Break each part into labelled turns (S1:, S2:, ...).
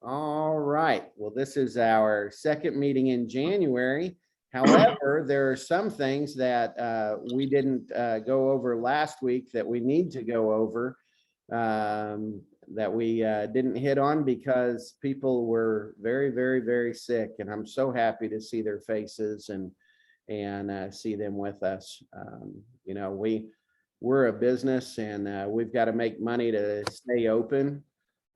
S1: All right. Well, this is our second meeting in January. However, there are some things that we didn't go over last week that we need to go over, that we didn't hit on because people were very, very, very sick. And I'm so happy to see their faces and see them with us. You know, we're a business and we've got to make money to stay open.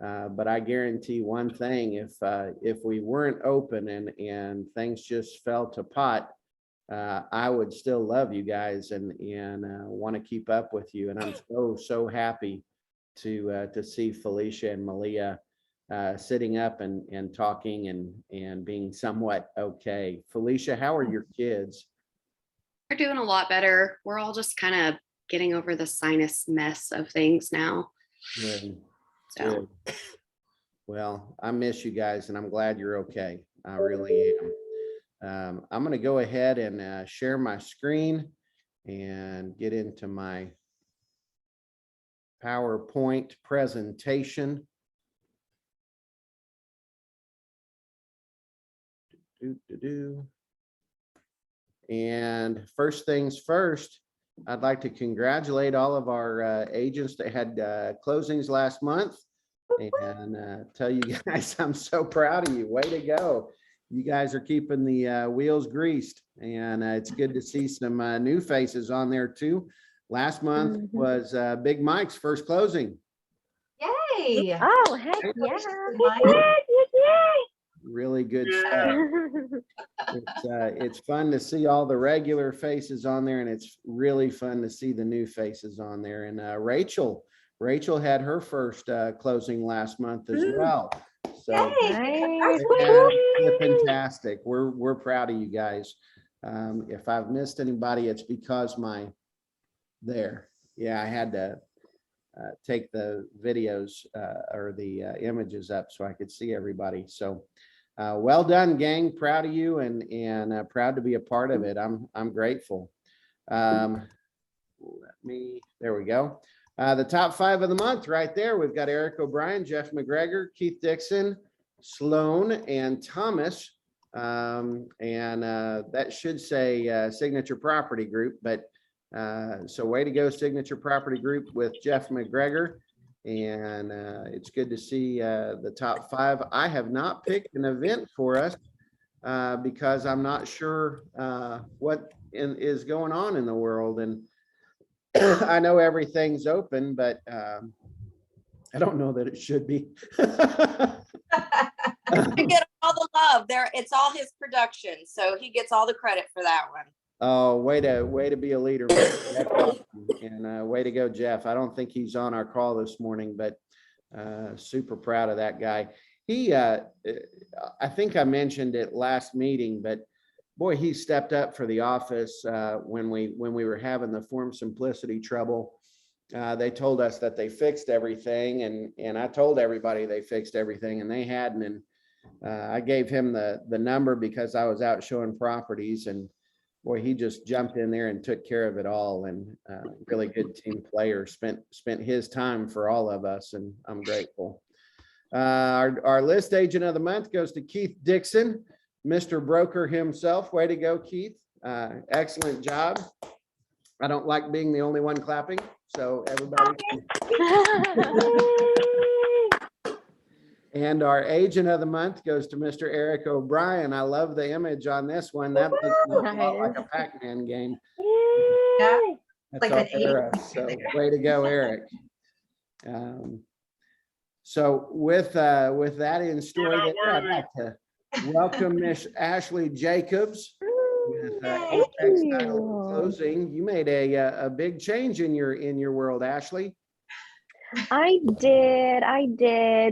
S1: But I guarantee one thing: if we weren't open and things just fell to pot, I would still love you guys and want to keep up with you. And I'm so happy to see Felicia and Malia sitting up and talking and being somewhat okay. Felicia, how are your kids?
S2: They're doing a lot better. We're all just kind of getting over the sinus mess of things now.
S1: Good.
S2: So
S1: Good. Well, I miss you guys and I'm glad you're okay. I really am. I'm going to go ahead and share my screen and get into my PowerPoint presentation. And first things first, I'd like to congratulate all of our agents that had closings last month and tell you guys I'm so proud of you. Way to go. You guys are keeping the wheels greased, and it's good to see some new faces on there too. Last month was Big Mike's first closing.
S3: Yay!
S4: Oh, heck yeah.
S1: Really good stuff. It's fun to see all the regular faces on there, and it's really fun to see the new faces on there. And Rachel had her first closing last month as well. So fantastic. We're proud of you guys. If I've missed anybody, it's because I had to take the videos or the images up so I could see everybody. So well done, gang. Proud of you and proud to be a part of it. I'm grateful. There we go. The top 5 of the month right there. We've got Eric O'Brien, Jeff McGregor, Keith Dixon, Sloan, and Thomas. That should say Signature Property Group, but so way to go, Signature Property Group with Jeff McGregor. And it's good to see the top 5. I have not picked an event for us because I'm not sure what is going on in the world. And I know everything's open, but I don't know that it should be.
S3: You get all the love there. It's all his production, so he gets all the credit for that one.
S1: Oh, way to be a leader, man. Awesome. And way to go, Jeff. I don't think he's on our call this morning, but super proud of that guy. He, I think I mentioned it last meeting, but boy, he stepped up for the office when we were having the form simplicity trouble. They told us that they fixed everything, and I told everybody they fixed everything, and they hadn't. And I gave him the number because I was out showing properties, and boy, he just jumped in there and took care of it all. And really good team player, spent his time for all of us, and I'm grateful. Our list agent of the month goes to Keith Dixon, Mr. Broker himself. Way to go, Keith. Excellent job. I don't like being the only one clapping, so everybody. And our agent of the month goes to Mr. Eric O'Brien. I love the image on this one. That looks a lot like a Pac-Man game.
S3: Yeah.
S1: That's
S3: Like
S1: all so way to go, Eric. So with that in story, I'd like to welcome Miss Ashley Jacobs with Apex Title and Closing. You made a big change in your world, Ashley.
S4: I did.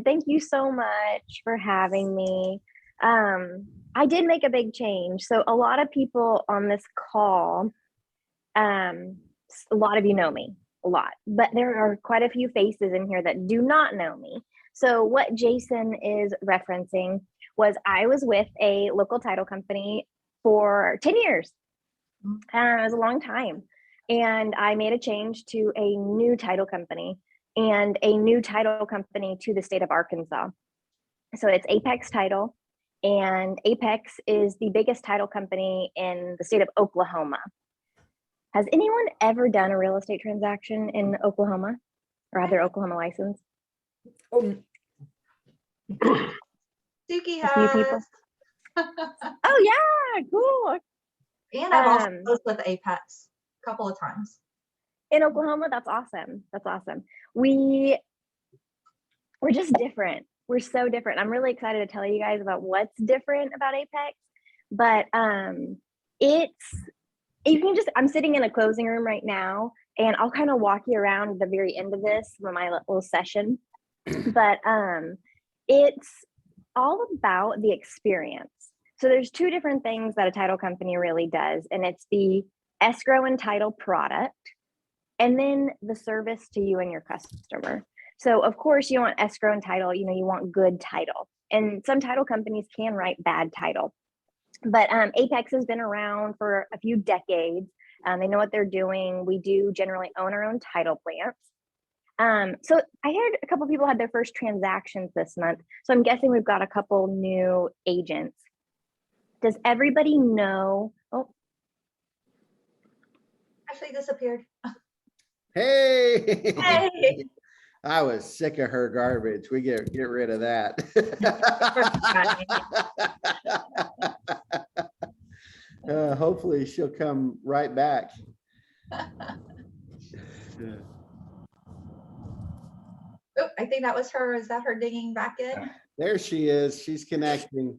S4: Thank you so much for having me. I did make a big change. So a lot of people on this call, a lot of you know me, a lot, but there are quite a few faces in here that do not know me. So what Jason is referencing was I was with a local title company for 10 years. It was a long time. And I made a change to a new title company and a new title company to the state of Arkansas. So it's Apex Title, and Apex is the biggest title company in the state of Oklahoma. Has anyone ever done a real estate transaction in Oklahoma or have their Oklahoma license?
S5: Sookie
S4: A few people.
S5: has.
S4: Oh yeah, cool.
S5: And I've also
S4: Um,
S5: closed with Apex a couple of times.
S4: In Oklahoma, that's awesome. That's awesome. We're just different. We're so different. I'm really excited to tell you guys about what's different about Apex. But I'm sitting in a closing room right now, and I'll kind of walk you around at the very end of this for my little session. But it's all about the experience. So there's two different things that a title company really does, and it's the escrow and title product, and then the service to you and your customer. So of course you want escrow and title, you want good title, and some title companies can write bad title. But Apex has been around for a few decades. They know what they're doing. We do generally own our own title plants. So I heard a couple people had their first transactions this month. So I'm guessing we've got a couple new agents. Does everybody know? Oh,
S5: Actually disappeared.
S1: Hey.
S5: Hey.
S1: I was sick of her garbage. We get rid of that. Hopefully she'll come right back.
S5: Oh, I think that was her. Is that her digging back in?
S1: There she is. She's connecting.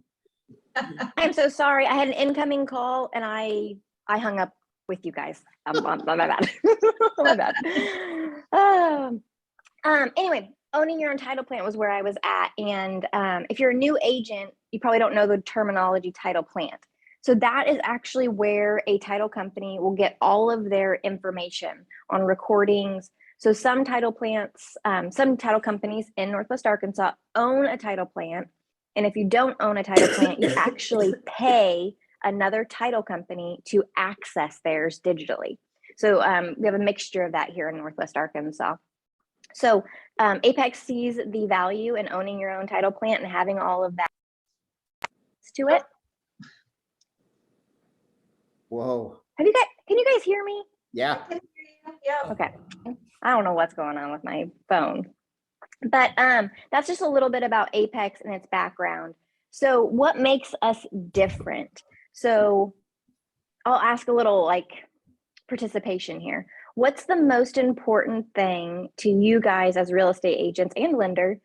S4: I'm so sorry. I had an incoming call and I hung up with you guys. My bad. My bad. Anyway, owning your own title plant was where I was at. And if you're a new agent, you probably don't know the terminology title plant. So that is actually where a title company will get all of their information on recordings. So some title plants, some title companies in Northwest Arkansas own a title plant. And if you don't own a title plant, you actually pay another title company to access theirs digitally. So we have a mixture of that here in Northwest Arkansas. So Apex sees the value in owning your own title plant and having all of that to it.
S1: Whoa.
S4: Can you guys hear me?
S1: Yeah.
S5: Yeah.
S4: Okay. I don't know what's going on with my phone. But that's just a little bit about Apex and its background. So what makes us different? So I'll ask a little participation here. What's the most important thing to you guys as real estate agents and lender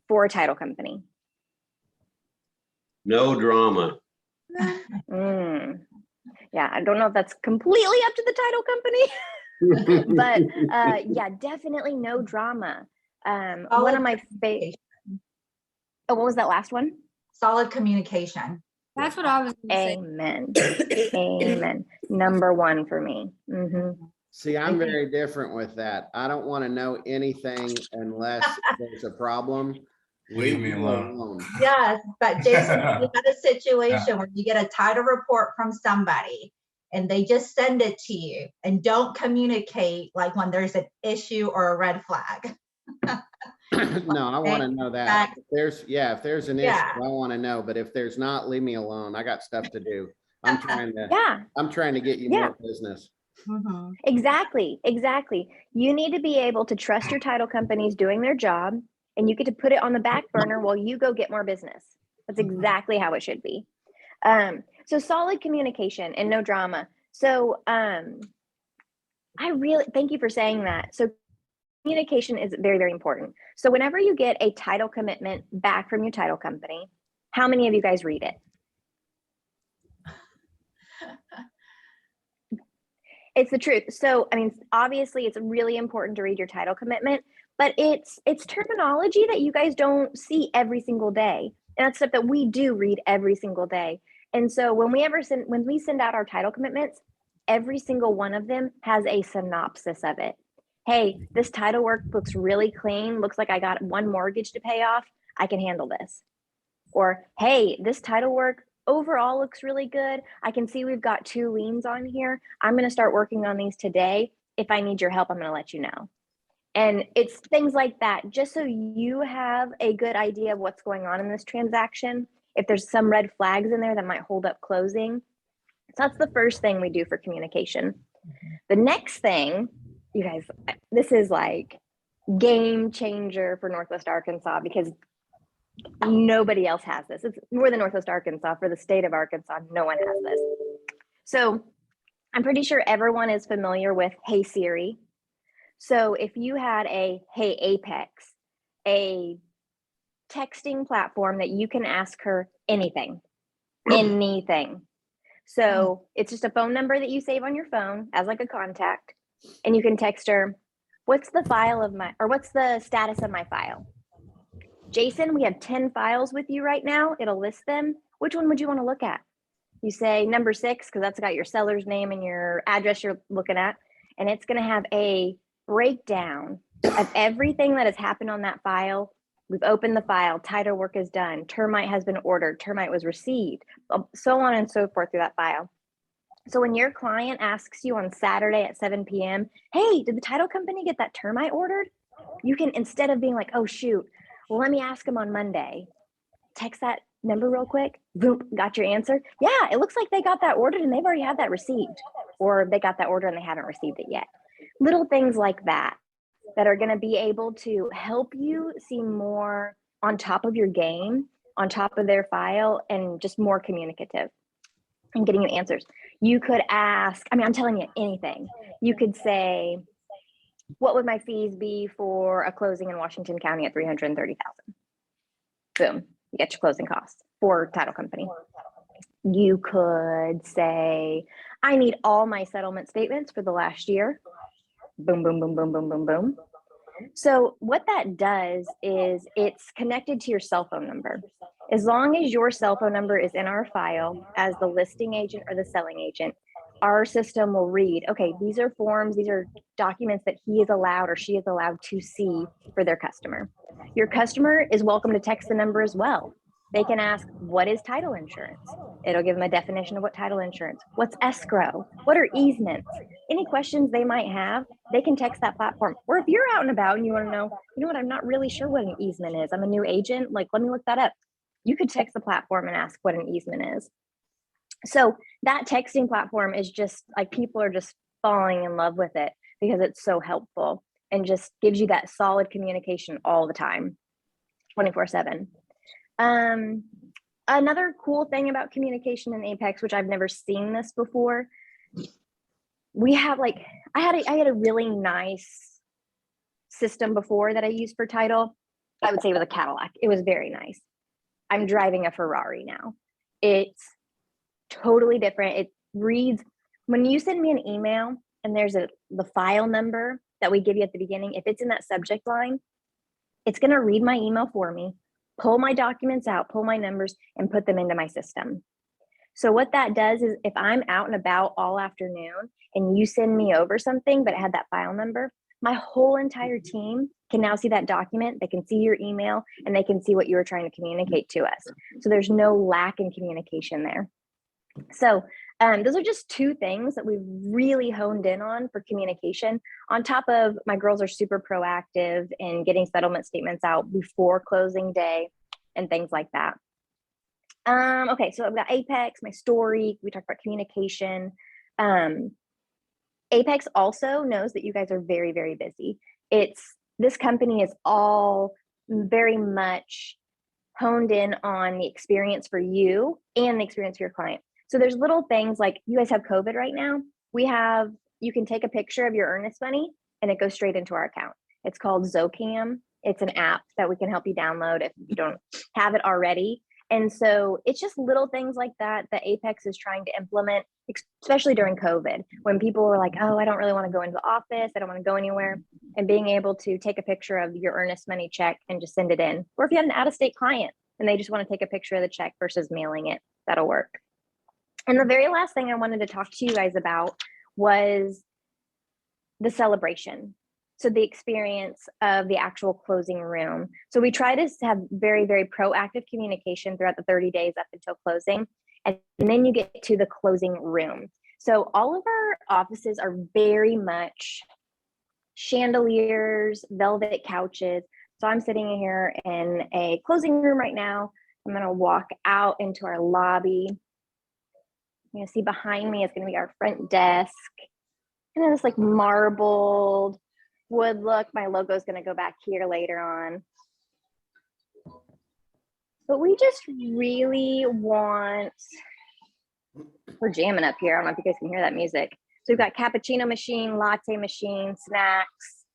S4: for a title company?
S6: No drama.
S4: Yeah, I don't know if that's completely up to the title company, but yeah, definitely no drama. One of my favorite. Oh, what was that last one?
S5: Solid communication.
S7: That's what I was gonna say.
S4: Amen. Amen. Number one for me.
S1: See, I'm very different with that. I don't want to know anything unless there's a problem.
S8: Leave me alone.
S5: Yes, but Jason, you had a situation where you get a title report from somebody and they just send it to you and don't communicate like when there's an issue or a red flag.
S1: No, I want to know that. If there's an issue, I want to know. But if there's not, leave me alone. I got stuff to do. I'm trying to get you more business.
S4: Exactly. You need to be able to trust your title companies doing their job, and you get to put it on the back burner while you go get more business. That's exactly how it should be. So solid communication and no drama. So I really thank you for saying that. So communication is very, very important. So whenever you get a title commitment back from your title company, how many of you guys read it? It's the truth. So, I mean, obviously it's really important to read your title commitment, but it's terminology that you guys don't see every single day. And that's stuff that we do read every single day. And so when we send out our title commitments, every single one of them has a synopsis of it. Hey, this title work looks really clean. Looks like I got one mortgage to pay off. I can handle this. Or, hey, this title work overall looks really good. I can see we've got 2 liens on here. I'm going to start working on these today. If I need your help, I'm going to let you know. And it's things like that, just so you have a good idea of what's going on in this transaction. If there's some red flags in there that might hold up closing. So that's the first thing we do for communication. The next thing, you guys, this is like game changer for Northwest Arkansas because nobody else has this. It's more than Northwest Arkansas. For the state of Arkansas, no one has this. So I'm pretty sure everyone is familiar with Hey Siri. So if you had a Hey Apex, a texting platform that you can ask her anything, anything. So it's just a phone number that you save on your phone as like a contact, and you can text her, what's the status of my file? Jason, we have 10 files with you right now. It'll list them. Which one would you want to look at? You say number 6, because that's got your seller's name and your address you're looking at. And it's going to have a breakdown of everything that has happened on that file. We've opened the file, title work is done, termite has been ordered, termite was received, so on and so forth through that file. So when your client asks you on Saturday at 7 p.m., hey, did the title company get that termite ordered? You can, instead of being like, oh shoot, well, let me ask them on Monday, text that number real quick, boom, got your answer. Yeah, it looks like they got that ordered and they've already had that received, or they got that order and they haven't received it yet. Little things like that are going to be able to help you see more on top of your game, on top of their file, and just more communicative and getting you answers. You could ask, I mean, I'm telling you anything. You could say, what would my fees be for a closing in Washington County at $330,000? Boom, you get your closing costs for title company. You could say, I need all my settlement statements for the last year. Boom, boom, boom, boom, boom, boom, boom. So what that does is it's connected to your cell phone number. As long as your cell phone number is in our file as the listing agent or the selling agent, our system will read, okay, these are forms, these are documents that he is allowed or she is allowed to see for their customer. Your customer is welcome to text the number as well. They can ask, what is title insurance? It'll give them a definition of what title insurance, what's escrow, what are easements? Any questions they might have, they can text that platform. Or if you're out and about and you want to know, you know what, I'm not really sure what an easement is. I'm a new agent, like, let me look that up. You could text the platform and ask what an easement is. So that texting platform is just like, people are just falling in love with it because it's so helpful and just gives you that solid communication all the time, 24/7. Another cool thing about communication in Apex, which I've never seen this before, we have like, I had a really nice system before that I used for title. I would say it was a Cadillac. It was very nice. I'm driving a Ferrari now. It's totally different. It reads, when you send me an email and there's the file number that we give you at the beginning, if it's in that subject line, it's going to read my email for me, pull my documents out, pull my numbers, and put them into my system. So what that does is if I'm out and about all afternoon and you send me over something, but it had that file number, my whole entire team can now see that document. They can see your email and they can see what you were trying to communicate to us. So there's no lack in communication there. So those are just two things that we've really honed in on for communication. On top of, my girls are super proactive in getting settlement statements out before closing day and things like that. Okay, so I've got Apex, my story. We talked about communication. Apex also knows that you guys are very, very busy. This company is all very much honed in on the experience for you and the experience for your client. So there's little things like, you guys have COVID right now. You can take a picture of your earnest money and it goes straight into our account. It's called Zocam. It's an app that we can help you download if you don't have it already. And so it's just little things like that that Apex is trying to implement, especially during COVID, when people were like, oh, I don't really want to go into the office. I don't want to go anywhere. And being able to take a picture of your earnest money check and just send it in. Or if you had an out-of-state client and they just want to take a picture of the check versus mailing it, that'll work. And the very last thing I wanted to talk to you guys about was the celebration. So the experience of the actual closing room. So we try to have very, very proactive communication throughout the 30 days up until closing. And then you get to the closing room. So all of our offices are very much chandeliers, velvet couches. So I'm sitting here in a closing room right now. I'm going to walk out into our lobby. You're going to see behind me is going to be our front desk. And then this like marbled wood look. My logo is going to go back here later on. But we just really want, we're jamming up here. I don't know if you guys can hear that music. So we've got cappuccino machine, latte machine, snacks,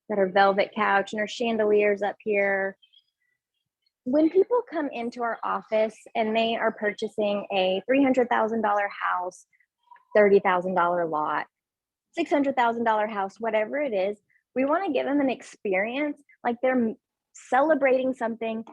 S4: that are velvet couch, and our chandeliers up here. When people come into our office and they are purchasing a $300,000 house, $30,000 lot, $600,000 house, whatever it is, we want to give them an experience like they're celebrating something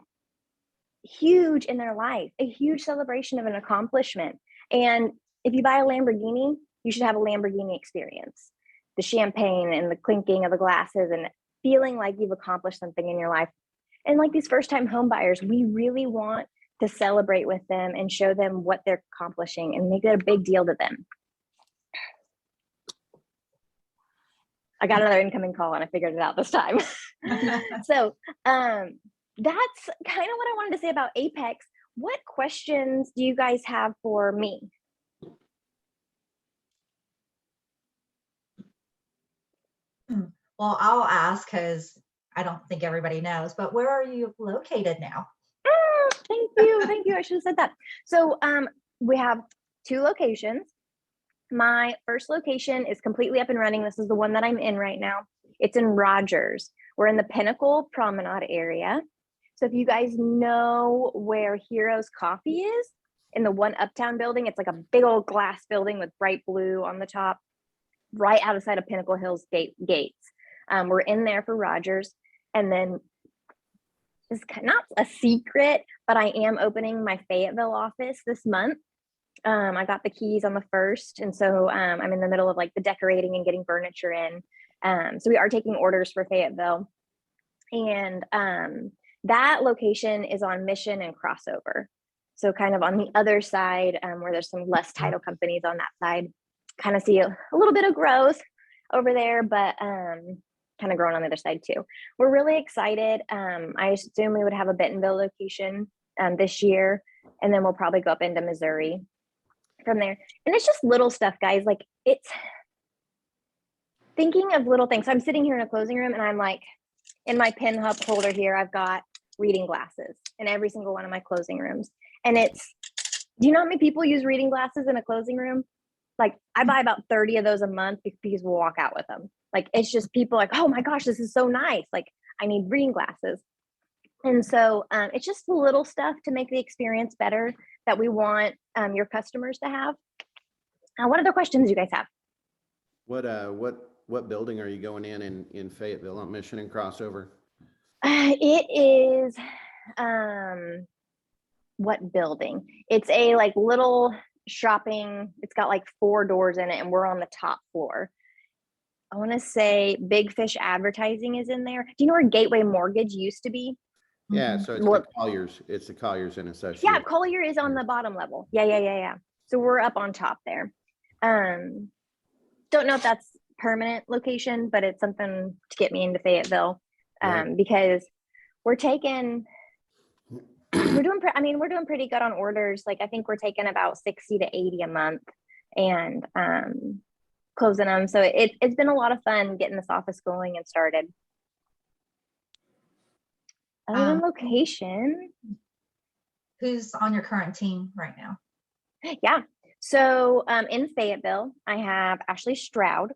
S4: huge in their life, a huge celebration of an accomplishment. And if you buy a Lamborghini, you should have a Lamborghini experience. The champagne and the clinking of the glasses and feeling like you've accomplished something in your life. And like these first-time home buyers, we really want to celebrate with them and show them what they're accomplishing and make it a big deal to them. I got another incoming call and I figured it out this time. So that's kind of what I wanted to say about Apex. What questions do you guys have for me?
S5: Well, I'll ask because I don't think everybody knows, but where are you located now?
S4: Thank you. Thank you. I should have said that. So we have 2 locations. My first location is completely up and running. This is the one that I'm in right now. It's in Rogers. We're in the Pinnacle Promenade area. So if you guys know where Heroes Coffee is, in the one Uptown building, it's like a big old glass building with bright blue on the top, right outside of Pinnacle Hills gates. We're in there for Rogers. And then it's not a secret, but I am opening my Fayetteville office this month. I got the keys on the 1st. And so I'm in the middle of like the decorating and getting furniture in. So we are taking orders for Fayetteville. And that location is on Mission and Crossover. So kind of on the other side where there's some less title companies on that side, kind of see a little bit of growth over there, but kind of growing on the other side too. We're really excited. I assume we would have a Bentonville location this year, and then we'll probably go up into Missouri from there. And it's just little stuff, guys. Like it's thinking of little things. So I'm sitting here in a closing room and I'm like, in my pin hub holder here, I've got reading glasses in every single one of my closing rooms. And it's, do you know how many people use reading glasses in a closing room? Like I buy about 30 of those a month because we'll walk out with them. Like, it's just people like, oh my gosh, this is so nice. Like I need reading glasses. And so it's just little stuff to make the experience better that we want your customers to have. What other questions do you guys have?
S1: What building are you going in Fayetteville on Mission and Crossover?
S4: It is, what building? It's a like little shopping. It's got like 4 doors in it and we're on the top floor. I want to say Big Fish Advertising is in there. Do you know where Gateway Mortgage used to be?
S1: Yeah, so it's the Colliers. It's the Colliers and Associates.
S4: Yeah, Collier is on the bottom level. Yeah. So we're up on top there. Don't know if that's permanent location, but it's something to get me into Fayetteville because we're doing pretty good on orders. Like I think we're taking about 60 to 80 a month and closing them. So it's been a lot of fun getting this office going and started. Other than location.
S5: Who's on your current team right now?
S4: Yeah. So in Fayetteville, I have Ashley Stroud.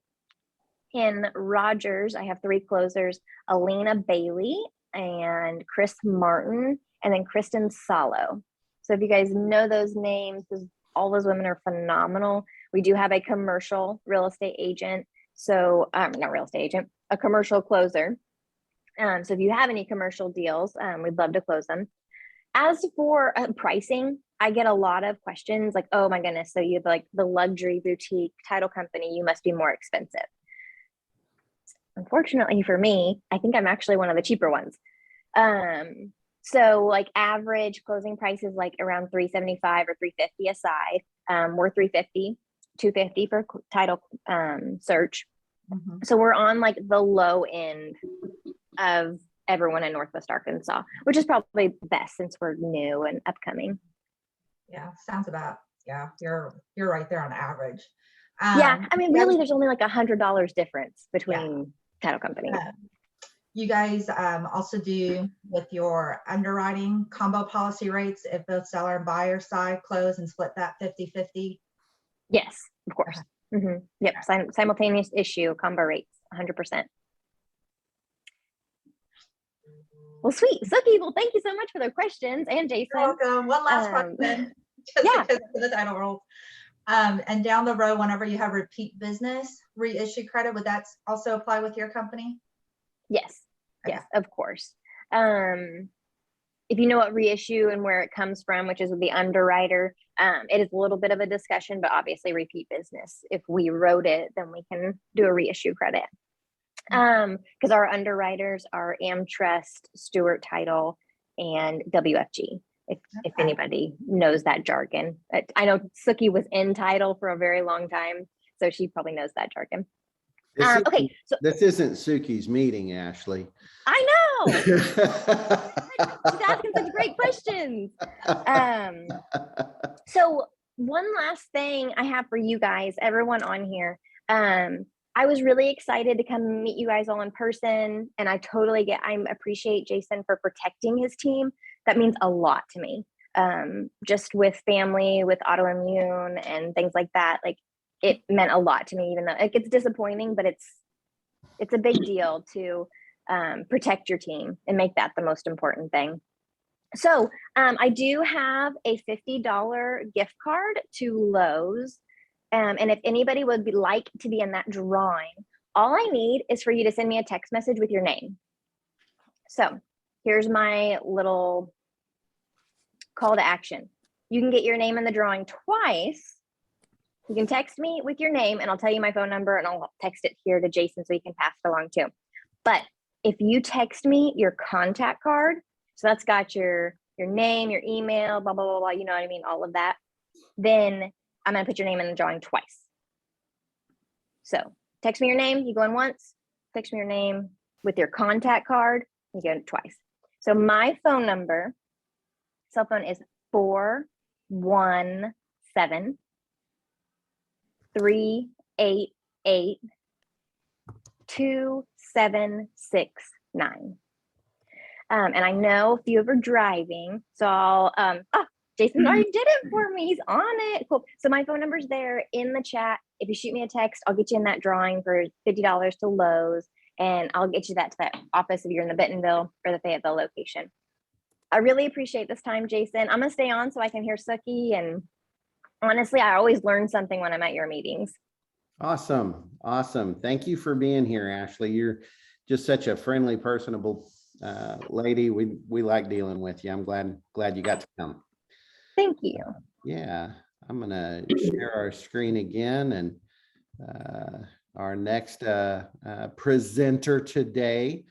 S4: In Rogers, I have 3 closers, Alina Bailey and Chris Martin, and then Kristen Salo. So if you guys know those names, all those women are phenomenal. We do have a commercial real estate agent. So not real estate agent, a commercial closer. So if you have any commercial deals, we'd love to close them. As for pricing, I get a lot of questions like, oh my goodness, so you have like the luxury boutique title company, you must be more expensive. Unfortunately for me, I think I'm actually one of the cheaper ones. So like average closing price is like around $375 or $350 a side. We're $350, $250 for title search.
S5: Mhm.
S4: So we're on like the low end of everyone in Northwest Arkansas, which is probably best since we're new and upcoming.
S5: Yeah, sounds about, yeah, you're right there on average.
S4: Yeah, I mean,
S5: you guys-
S4: really, there's only like $100 difference between title companies.
S5: You guys also do with your underwriting combo policy rates if both seller and buyer side close and split that 50-50?
S4: Yes, of course. Yep, simultaneous issue combo rates, 100%. Well, sweet. Sookie, well, thank you so much for the questions, and Jason.
S5: You're welcome. One last question, just
S4: yeah.
S5: because of the title rules. And down the road, whenever you have repeat business, reissue credit, would that also apply with your company?
S4: Yes,
S5: Okay.
S4: yes, of course. If you know what reissue and where it comes from, which is with the underwriter, it is a little bit of a discussion, but obviously repeat business. If we wrote it, then we can do a reissue credit. Because our underwriters are AmTrust, Stewart Title, and WFG. If anybody knows that jargon, I know Sookie was in title for a very long time, so she probably knows that jargon. Okay, so
S1: this isn't Sookie's meeting, Ashley.
S4: I know. She's asking such great questions. So one last thing I have for you guys, everyone on here. I was really excited to come meet you guys all in person, and I appreciate Jason for protecting his team. That means a lot to me. Just with family, with autoimmune and things like that, like it meant a lot to me, even though it's disappointing, but it's a big deal to protect your team and make that the most important thing. So I do have a $50 gift card to Lowe's. And if anybody would like to be in that drawing, all I need is for you to send me a text message with your name. So here's my little call to action. You can get your name in the drawing twice. You can text me with your name and I'll tell you my phone number and I'll text it here to Jason so he can pass it along too. But if you text me your contact card, so that's got your name, your email, blah, blah, blah, blah, you know what I mean, all of that, then I'm going to put your name in the drawing twice. So text me your name, you go in once, text me your name with your contact card, you go in twice. So my phone number, cell phone is 417 388 2769. And I know a few of you are driving, so I'll, Jason already did it for me. He's on it. Cool. So my phone number's there in the chat. If you shoot me a text, I'll get you in that drawing for $50 to Lowe's, and I'll get you that to that office if you're in the Bentonville or the Fayetteville location. I really appreciate this time, Jason. I'm gonna stay on so I can hear Sookie, and honestly, I always learn something when I'm at your meetings.
S1: Awesome. Awesome. Thank you for being here, Ashley. You're just such a friendly, personable lady. We like dealing with you. I'm glad you got to come.
S4: Thank you.
S1: Yeah, I'm gonna share our screen again, and our next presenter today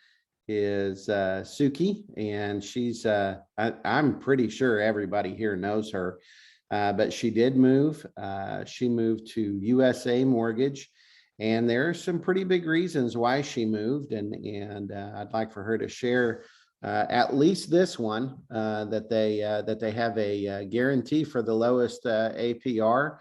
S1: is Sookie, and she's I'm pretty sure everybody here knows her, but she did move. She moved to USA Mortgage, and there are some pretty big reasons why she moved, and I'd like for her to share at least this one, that they have a guarantee for the lowest APR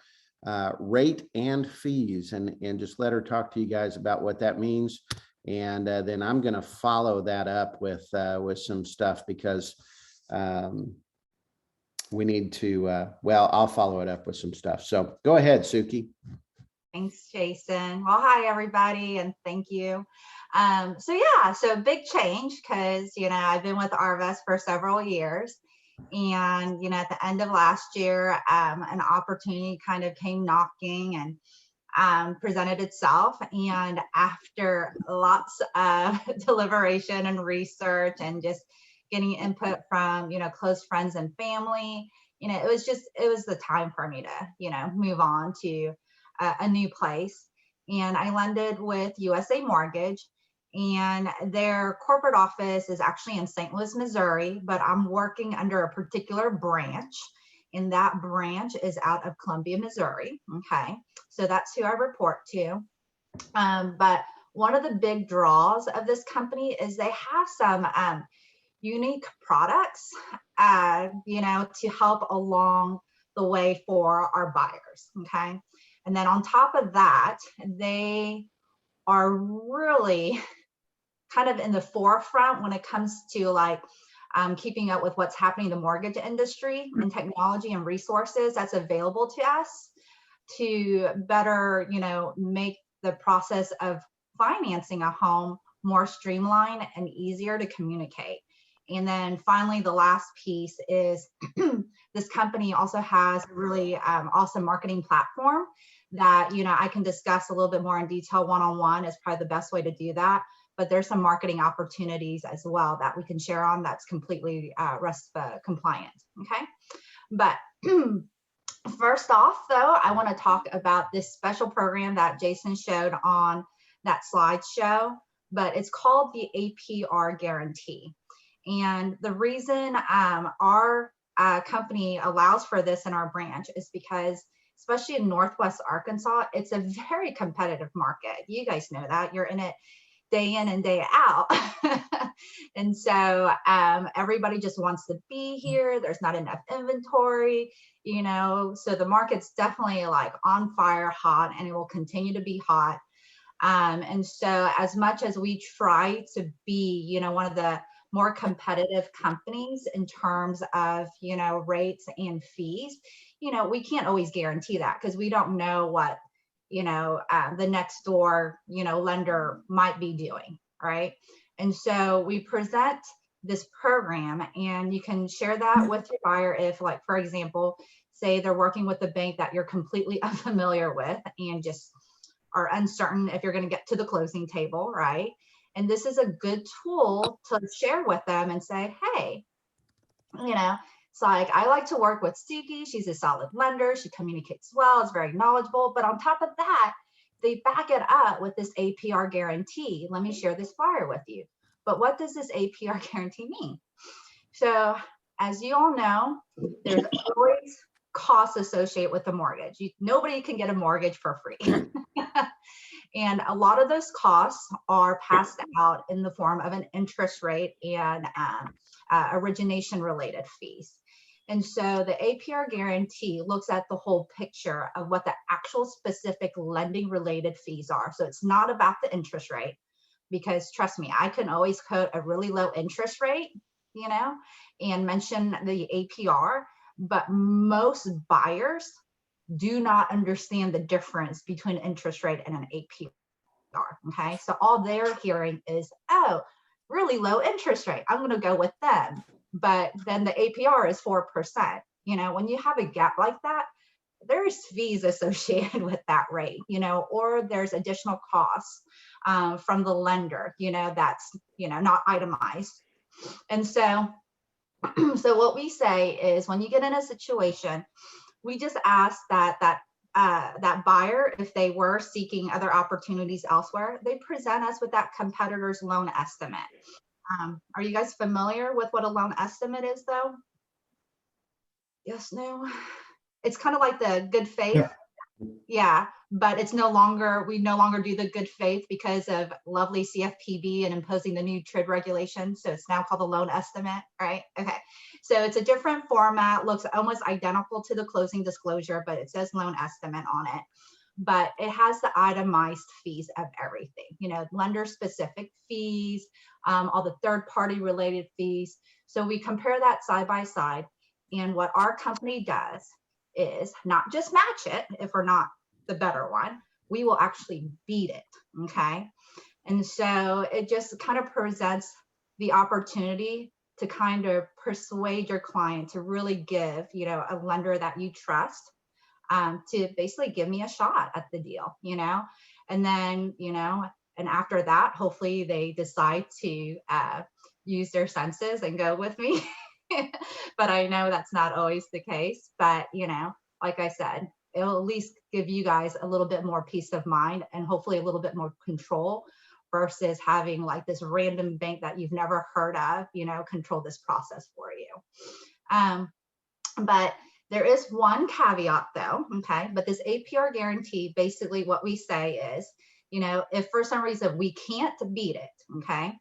S1: rate and fees, and just let her talk to you guys about what that means. And then I'm going to follow that up with some stuff, because we need to, well, I'll follow it up with some stuff. So go ahead, Sookie.
S5: Thanks, Jason. Well, hi, everybody, and thank you. So big change, because, I've been with Arvest for several years. And, at the end of last year, an opportunity kind of came knocking and presented itself. And after lots of deliberation and research and just getting input from, close friends and family, it was the time for me to, move on to a new place. And I landed with USA Mortgage, and their corporate office is actually in St. Louis, Missouri, but I'm working under a particular branch, and that branch is out of Columbia, Missouri. Okay, so that's who I report to. But one of the big draws of this company is they have some unique products, to help along the way for our buyers. Okay. And then on top of that, they are really kind of in the forefront when it comes to like keeping up with what's happening in the mortgage industry and technology and resources that's available to us to better, make the process of financing a home more streamlined and easier to communicate. And then finally, the last piece is this company also has a really awesome marketing platform that, I can discuss a little bit more in detail one-on-one is probably the best way to do that. But there's some marketing opportunities as well that we can share on that's completely RESPA compliant, okay? But first off, though, I want to talk about this special program that Jason showed on that slideshow, but it's called the APR guarantee. And the reason our company allows for this in our branch is because, especially in Northwest Arkansas, it's a very competitive market. You guys know that. You're in it day in and day out. And so everybody just wants to be here. There's not enough inventory, so the market's definitely like on fire, hot, and it will continue to be hot. And so as much as we try to be, one of the more competitive companies in terms of, rates and fees, we can't always guarantee that because we don't know what, the next door, lender might be doing, right? And so we present this program and you can share that with your buyer if, like, for example, say they're working with a bank that you're completely unfamiliar with and just are uncertain if you're going to get to the closing table, right? And this is a good tool to share with them and say, hey, it's like, I like to work with Sookie. She's a solid lender. She communicates well, is very knowledgeable. But on top of that, they back it up with this APR guarantee. Let me share this flyer with you. But what does this APR guarantee mean? So as you all know, there's always costs associated with the mortgage. Nobody can get a mortgage for free. And a lot of those costs are passed out in the form of an interest rate and origination related fees. And so the APR guarantee looks at the whole picture of what the actual specific lending related fees are. So it's not about the interest rate, because trust me, I can always quote a really low interest rate, and mention the APR, but most buyers do not understand the difference between interest rate and an APR, okay? So all they're hearing is, oh, really low interest rate, I'm gonna go with them. But then the APR is 4%. When you have a gap like that, there's fees associated with that rate, or there's additional costs from the lender, that's, not itemized. And so, so what we say is when you get in a situation, we just ask that buyer, if they were seeking other opportunities elsewhere, they present us with that competitor's loan estimate. Are you guys familiar with what a loan estimate is, though? Yes, no? It's kind of like the good faith. Yeah, but it's we no longer do the good faith because of lovely CFPB and imposing the new TRID regulations. So it's now called a loan estimate, right? Okay. So it's a different format, looks almost identical to the closing disclosure, but it says loan estimate on it. But it has the itemized fees of everything, lender specific fees, all the third party related fees. So we compare that side by side. And what our company does is not just match it if we're not the better one, we will actually beat it, okay? And so it just kind of presents the opportunity to kind of persuade your client to really give, a lender that you trust to basically give me a shot at the deal, and then, and after that, hopefully they decide to use their senses and go with me. But I know that's not always the case, but, like I said, it'll at least give you guys a little bit more peace of mind and hopefully a little bit more control versus having like this random bank that you've never heard of, control this process for you. But there is one caveat though, okay? But this APR guarantee, basically what we say is You know, if for some reason we can't beat it, okay?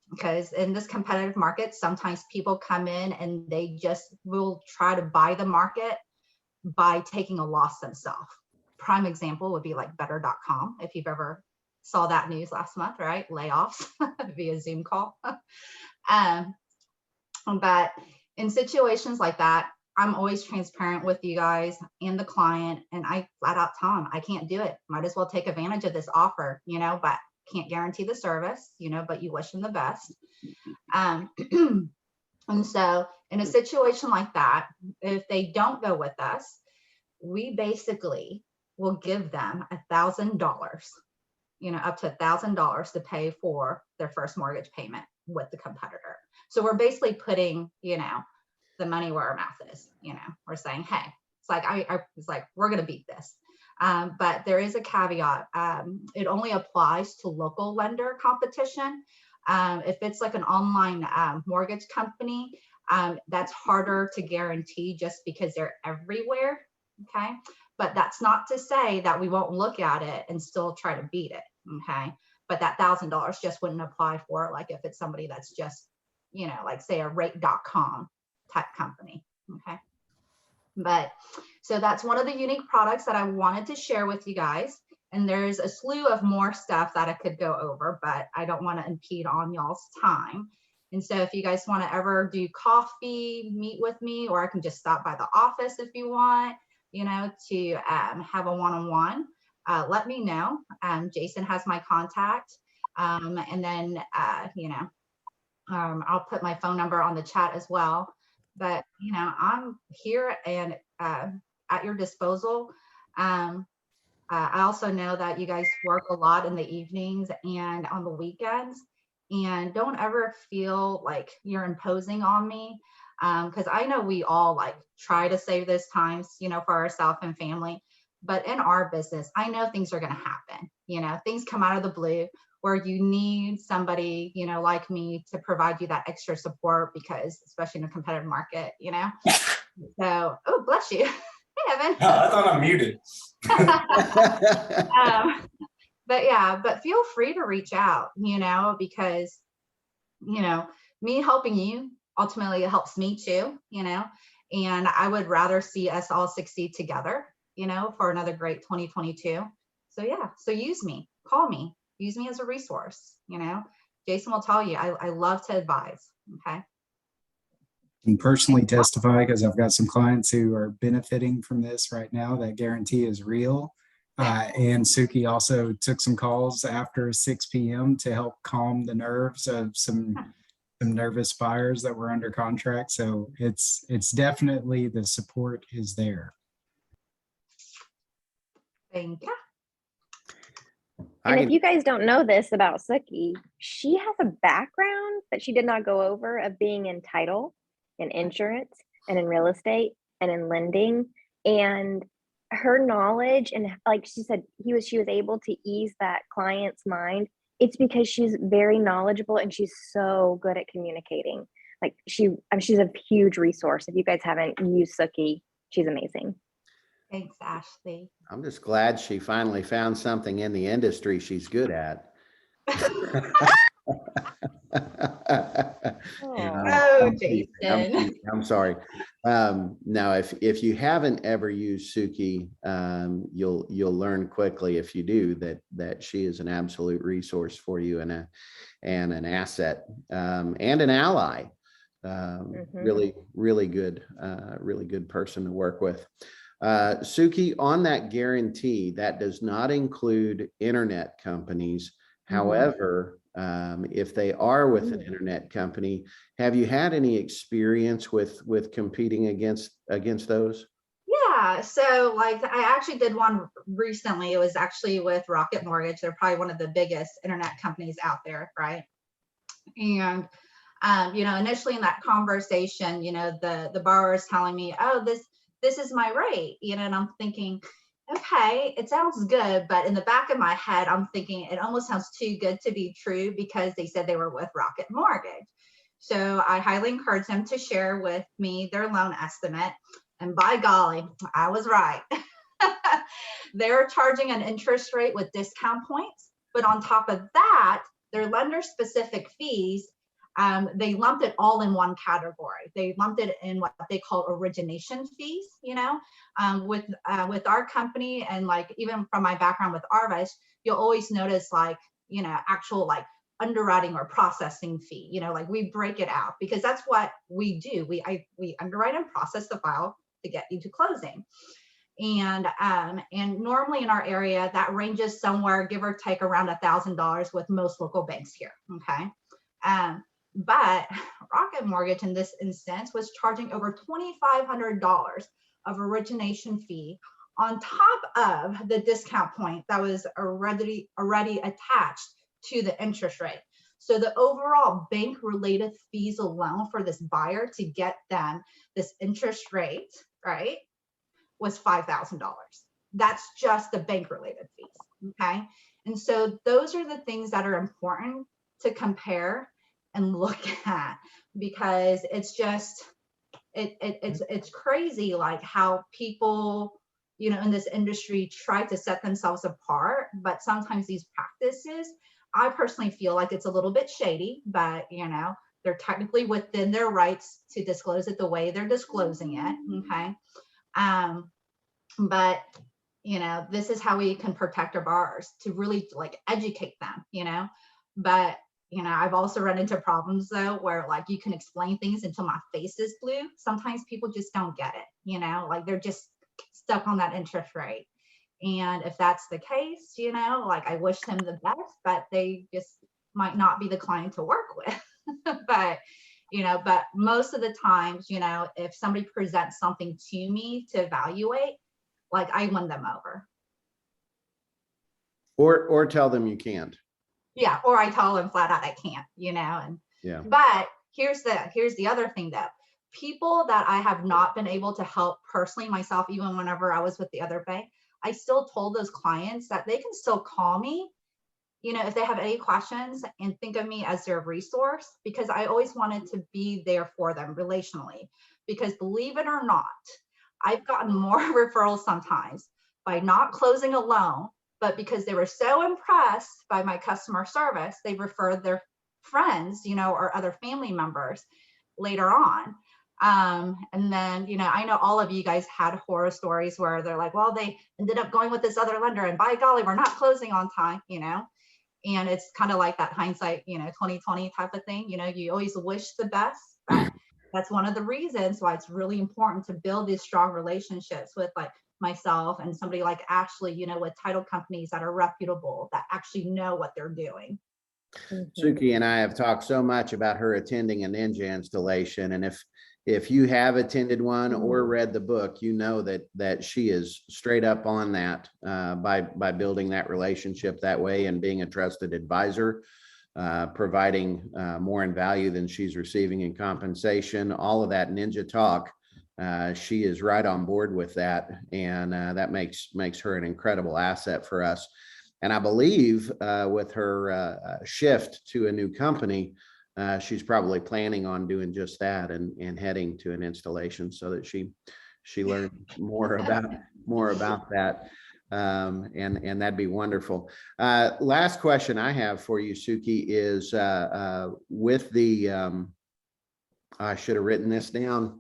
S5: Because in this competitive market, sometimes people come in and they just will try to buy the market by taking a loss themselves. Prime example would be like better.com. If you've ever saw that news last month, right? Layoffs via Zoom call. But in situations like that, I'm always transparent with you guys and the client, and I flat out tell them I can't do it. Might as well take advantage of this offer, you know, but can't guarantee the service, you know, but you wish them the best. And so in a situation like that, if they don't go with us, we basically will give them $1,000, you know, up to $1,000 to pay for their first mortgage payment with the competitor. So we're basically putting, you know, the money where our mouth is, you know, we're saying, hey, it's like, it's like, we're going to beat this. But there is a caveat. It only applies to local lender competition. If it's like an online mortgage company, that's harder to guarantee just because they're everywhere. Okay. But that's not to say that we won't look at it and still try to beat it. Okay. But that $1,000 just wouldn't apply for like if it's somebody that's just, you know, like say a rate.com type company. Okay. But so that's one of the unique products that I wanted to share with you guys. And there's a slew of more stuff that I could go over, but I don't want to impede on y'all's time. And so if you guys want to ever do coffee, meet with me, or I can just stop by the office if you want, you know, to have a one-on-one, let me know. Jason has my contact. And then, you know, I'll put my phone number on the chat as well. But, you know, I'm here and at your disposal. I also know that you guys work a lot in the evenings and on the weekends, and don't ever feel like you're imposing on me. Because I know we all like try to save those times, you know, for ourselves and family. But in our business, I know things are going to happen. You know, things come out of the blue where you need somebody, you know, like me to provide you that extra support, because especially in a competitive market, you know. So, oh, bless you. Hey, Evan.
S8: Oh, I thought I'm muted.
S5: But yeah, but feel free to reach out, you know, because, you know, me helping you ultimately helps me too, you know, and I would rather see us all succeed together, you know, for another great 2022. So yeah, so use me, call me, use me as a resource, you know. Jason will tell you, I love to advise, okay?
S6: Can personally testify because I've got some clients who are benefiting from this right now. That guarantee is real. And Sookie also took some calls after 6 p.m. to help calm the nerves of some nervous buyers that were under contract. So it's definitely, the support is there.
S5: Thank you.
S4: And if you guys don't know this about Sookie, she has a background that she did not go over of being in title and insurance and in real estate and in lending. And her knowledge, and like she said, she was able to ease that client's mind. It's because she's very knowledgeable and she's so good at communicating. Like she's a huge resource. If you guys haven't used Sookie, she's amazing.
S5: Thanks, Ashley.
S1: I'm just glad she finally found something in the industry she's good at.
S5: Oh, Jason.
S1: I'm sorry. Now, if you haven't ever used Sookie, you'll learn quickly if you do that she is an absolute resource for you and an asset and an ally. Really good person to work with. Sookie, on that guarantee, that does not include internet companies. However, if they are with an internet company, have you had any experience with competing against those?
S5: Yeah, so like I actually did one recently. It was actually with Rocket Mortgage. They're probably one of the biggest internet companies out there, right? And you know, initially in that conversation, you know, the borrower is telling me, oh, this is my rate, you know, and I'm thinking, okay, it sounds good, but in the back of my head, I'm thinking it almost sounds too good to be true because they said they were with Rocket Mortgage. So I highly encourage them to share with me their loan estimate. And by golly, I was right. They're charging an interest rate with discount points, but on top of that, their lender specific fees, they lumped it all in one category. They lumped it in what they call origination fees, with our company, and like even from my background with Arvish, you'll always notice like, actual like underwriting or processing fee, like we break it out because that's what we do. We underwrite and process the file to get you to closing. And normally in our area, that ranges somewhere, give or take, around $1,000 with most local banks here. Okay. But Rocket Mortgage in this instance was charging over $2,500 of origination fee on top of the discount point that was already attached to the interest rate. So the overall bank related fees alone for this buyer to get them this interest rate, right, was $5,000. That's just the bank related fees. Okay. And so those are the things that are important to compare and look at, because it's just, it's crazy like how people, in this industry try to set themselves apart, but sometimes these practices, I personally feel like it's a little bit shady, but they're technically within their rights to disclose it the way they're disclosing it. Okay. But this is how we can protect our borrowers, to really like educate them, but I've also run into problems though, where like you can explain things until my face is blue. Sometimes people just don't get it, like they're just stuck on that interest rate. And if that's the case, like I wish them the best, but they just might not be the client to work with. But most of the times, if somebody presents something to me to evaluate, like I win them over.
S1: Or tell them you can't.
S5: Yeah, or I tell them flat out I can't, and
S1: Yeah.
S5: But here's the other thing though. People that I have not been able to help personally myself, even whenever I was with the other bank, I still told those clients that they can still call me, if they have any questions, and think of me as their resource, because I always wanted to be there for them relationally. Because believe it or not, I've gotten more referrals sometimes by not closing a loan, but because they were so impressed by my customer service, they referred their friends, or other family members later on. And then, I know all of you guys had horror stories where they're like, well, they ended up going with this other lender and by golly, we're not closing on time, and it's kind of like that hindsight, 2020 type of thing. You always wish the best, but that's one of the reasons why it's really important to build these strong relationships with like myself and somebody like Ashley, with title companies that are reputable, that actually know what they're doing.
S1: Sookie and I have talked so much about her attending a Ninja installation, and if you have attended one or read the book, that she is straight up on that by building that relationship that way and being a trusted advisor, providing more in value than she's receiving in compensation. All of that Ninja talk, she is right on board with that, and that makes her an incredible asset for us. And I believe with her shift to a new company, she's probably planning on doing just that and heading to an installation so that she learned more about that. And that'd be wonderful. Last question I have for you, Sookie, is with the, I should have written this down.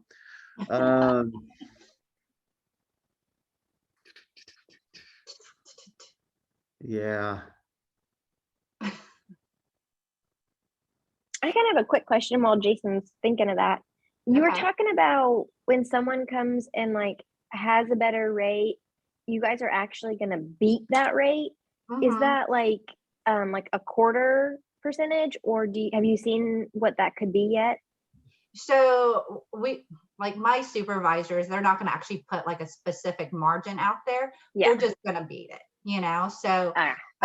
S1: Yeah.
S4: I kind of have a quick question while Jason's thinking of that. You were
S5: Okay.
S4: talking about when someone comes and like has a better rate, you guys are actually going to beat that rate. Is
S5: Mhm.
S4: that like a quarter percentage, or have you seen what that could be yet?
S5: So we, like my supervisors, they're not going to actually put like a specific margin out there.
S4: Yeah.
S5: They're just going to beat it, So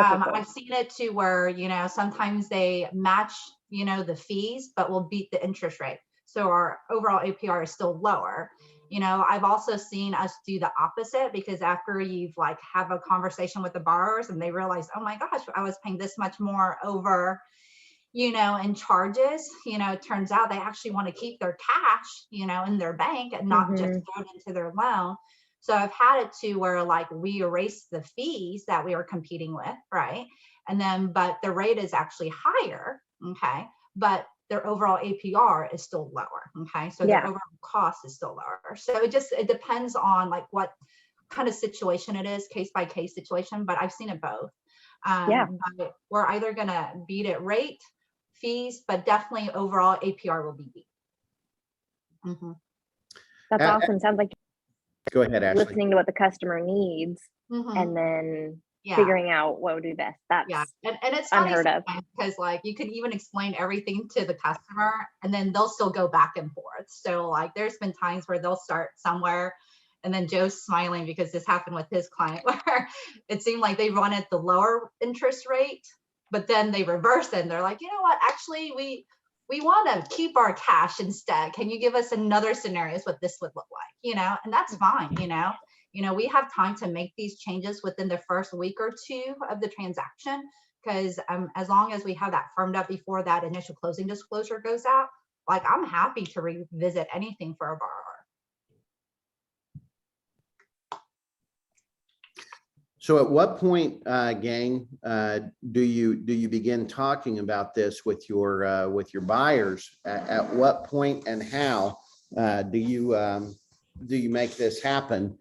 S4: Okay, cool.
S5: I've seen it too where, sometimes they match, the fees, but will beat the interest rate. So our overall APR is still lower. I've also seen us do the opposite, because after you've like have a conversation with the borrowers and they realize, oh my gosh, I was paying this much more over, in charges, it turns out they actually want to keep their cash, in their bank and not just throw it into their loan. So I've had it to where like we erase the fees that we are competing with, right? And then, but the rate is actually higher, okay? But their overall APR is still lower, okay? So their
S4: Yeah.
S5: overall cost is still lower. So it depends on like what kind of situation it is, case by case situation, but I've seen it both.
S4: Yeah.
S5: But we're either gonna beat it rate, fees, but definitely overall APR will be beat. Mhm.
S4: That's
S1: Uh,
S4: awesome. Sounds like
S1: Go ahead, Ashley.
S4: listening to what the customer needs
S5: Mhm.
S4: and then
S5: Yeah.
S4: figuring out what would be best. That's
S5: Yeah, and it's funny
S4: unheard of.
S5: because like you could even explain everything to the customer and then they'll still go back and forth. So like there's been times where they'll start somewhere and then Joe's smiling because this happened with his client where it seemed like they wanted the lower interest rate, but then they reverse it and they're like, you know what, actually we want to keep our cash instead. Can you give us another scenarios what this would look like? You know, and that's fine, you know. You know, we have time to make these changes within the first week or two of the transaction because as long as we have that firmed up before that initial closing disclosure goes out, like I'm happy to revisit anything for a borrower.
S1: So at what point, gang, do you begin talking about this with your buyers? At what point and how do you make this happen?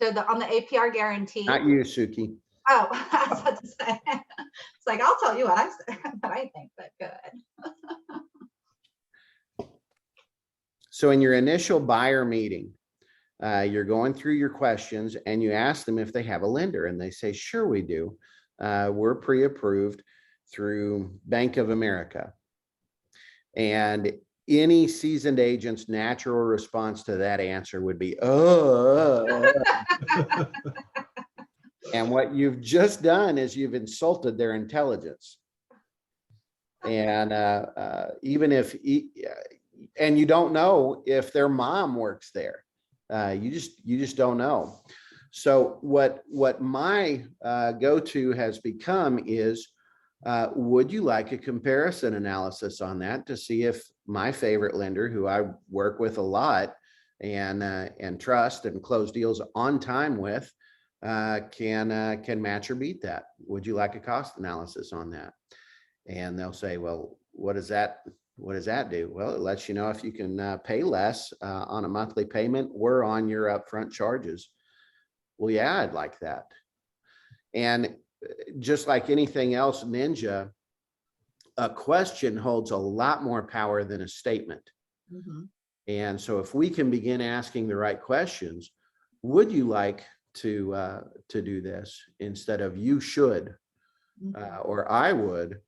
S5: So on the APR guarantee.
S1: Not you, Sookie.
S5: Oh, I was about to say. It's like I'll tell you what I think, but good.
S1: So in your initial buyer meeting, you're going through your questions and you ask them if they have a lender and they say, sure, we do. We're pre-approved through Bank of America. And any seasoned agent's natural response to that answer would be, oh. And what you've just done is you've insulted their intelligence. And even if, and you don't know if their mom works there. You just don't know. So what my go-to has become is, would you like a comparison analysis on that to see if my favorite lender, who I work with a lot and trust and close deals on time with, can match or beat that? Would you like a cost analysis on that? And they'll say, well, what does that do? Well, it lets you know if you can pay less on a monthly payment or on your upfront charges. Well, yeah, I'd like that. And just like anything else, Ninja, a question holds a lot more power than a statement.
S5: Mm-hmm.
S1: And so if we can begin asking the right questions, would you like to do this instead of you should, or I would,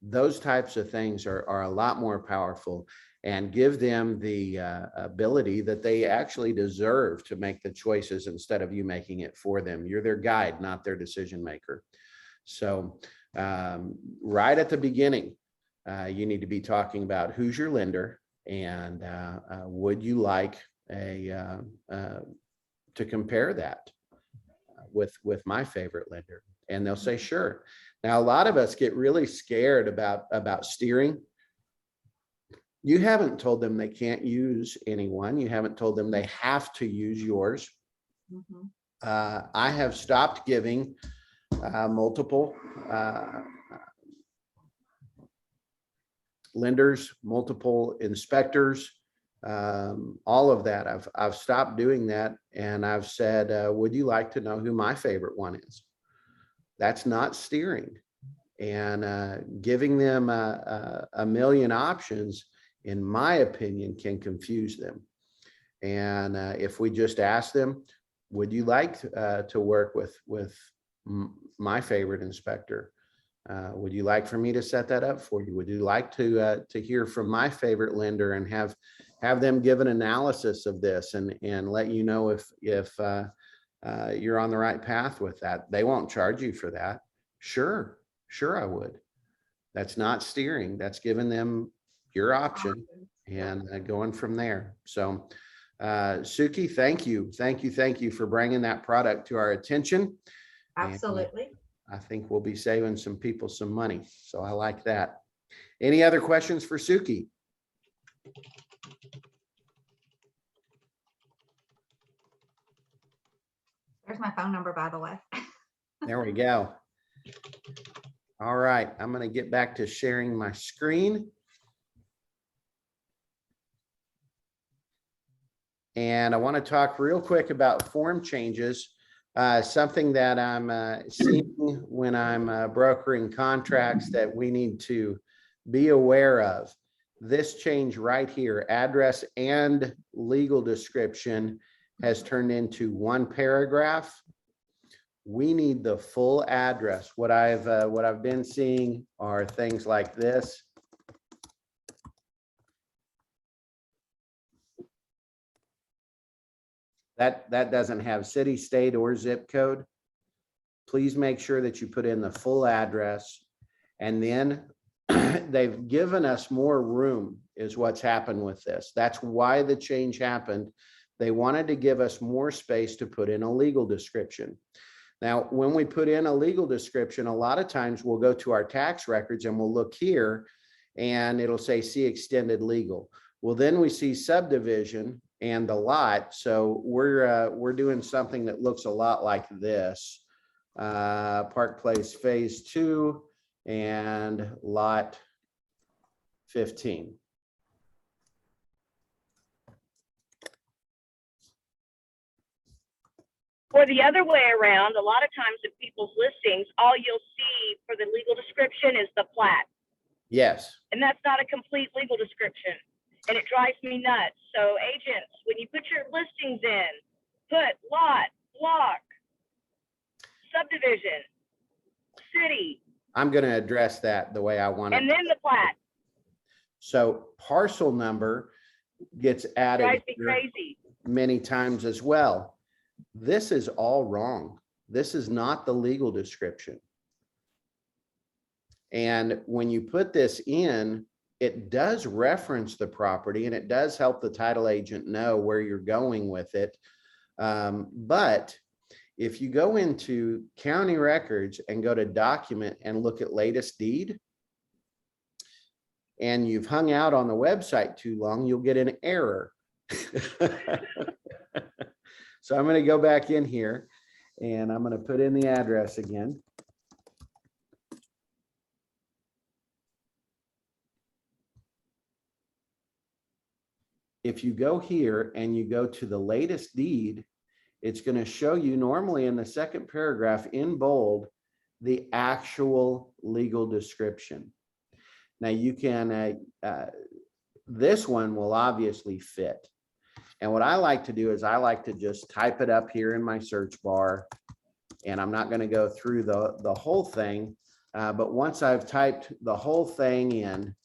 S1: those types of things are a lot more powerful and give them the ability that they actually deserve to make the choices instead of you making it for them. You're their guide, not their decision maker. So right at the beginning, you need to be talking about who's your lender and would you like to compare that with my favorite lender? And they'll say, sure. Now, a lot of us get really scared about steering. You haven't told them they can't use anyone. You haven't told them they have to use yours.
S5: Mm-hmm.
S1: I have stopped giving multiple lenders, multiple inspectors, all of that. I've stopped doing that. And I've said, would you like to know who my favorite one is? That's not steering. And giving them a million options, in my opinion, can confuse them. And if we just ask them, would you like to work with my favorite inspector? Would you like for me to set that up for you? Would you like to hear from my favorite lender and have them give an analysis of this and let you know if you're on the right path with that? They won't charge you for that. Sure, I would. That's not steering. That's giving them your option and going from there. So Sookie, thank you for bringing that product to our attention.
S5: Absolutely.
S1: And I think we'll be saving some people some money. So I like that. Any other questions for Sookie?
S5: There's my phone number, by the way.
S1: There we go. All right, I'm going to get back to sharing my screen. And I want to talk real quick about form changes. Something that I'm seeing when I'm brokering contracts that we need to be aware of. This change right here, address and legal description, has turned into one paragraph. We need the full address. What I've been seeing are things like this. That doesn't have city, state, or zip code. Please make sure that you put in the full address. And then they've given us more room is what's happened with this. That's why the change happened. They wanted to give us more space to put in a legal description. Now, when we put in a legal description, a lot of times we'll go to our tax records and we'll look here and it'll say see extended legal. Well, then we see subdivision and the lot. So we're doing something that looks a lot like this. Park Place Phase 2 and Lot 15.
S7: Or the other way around, a lot of times in people's listings, all you'll see for the legal description is the plat.
S1: Yes.
S7: And that's not a complete legal description. And it drives me nuts. So agents, when you put your listings in, put lot, block, subdivision, city,
S1: I'm going to address that the way I want it.
S7: and then the plat.
S1: So parcel number gets added
S7: Drives me
S1: here
S7: crazy.
S1: many times as well. This is all wrong. This is not the legal description. And when you put this in, it does reference the property and it does help the title agent know where you're going with it. But if you go into county records and go to document and look at latest deed, and you've hung out on the website too long, you'll get an error. So I'm going to go back in here and I'm going to put in the address again. If you go here and you go to the latest deed, it's going to show you normally in the second paragraph in bold, the actual legal description. Now you can, this one will obviously fit. And what I like to do is I like to just type it up here in my search bar. And I'm not going to go through the whole thing. But once I've typed the whole thing in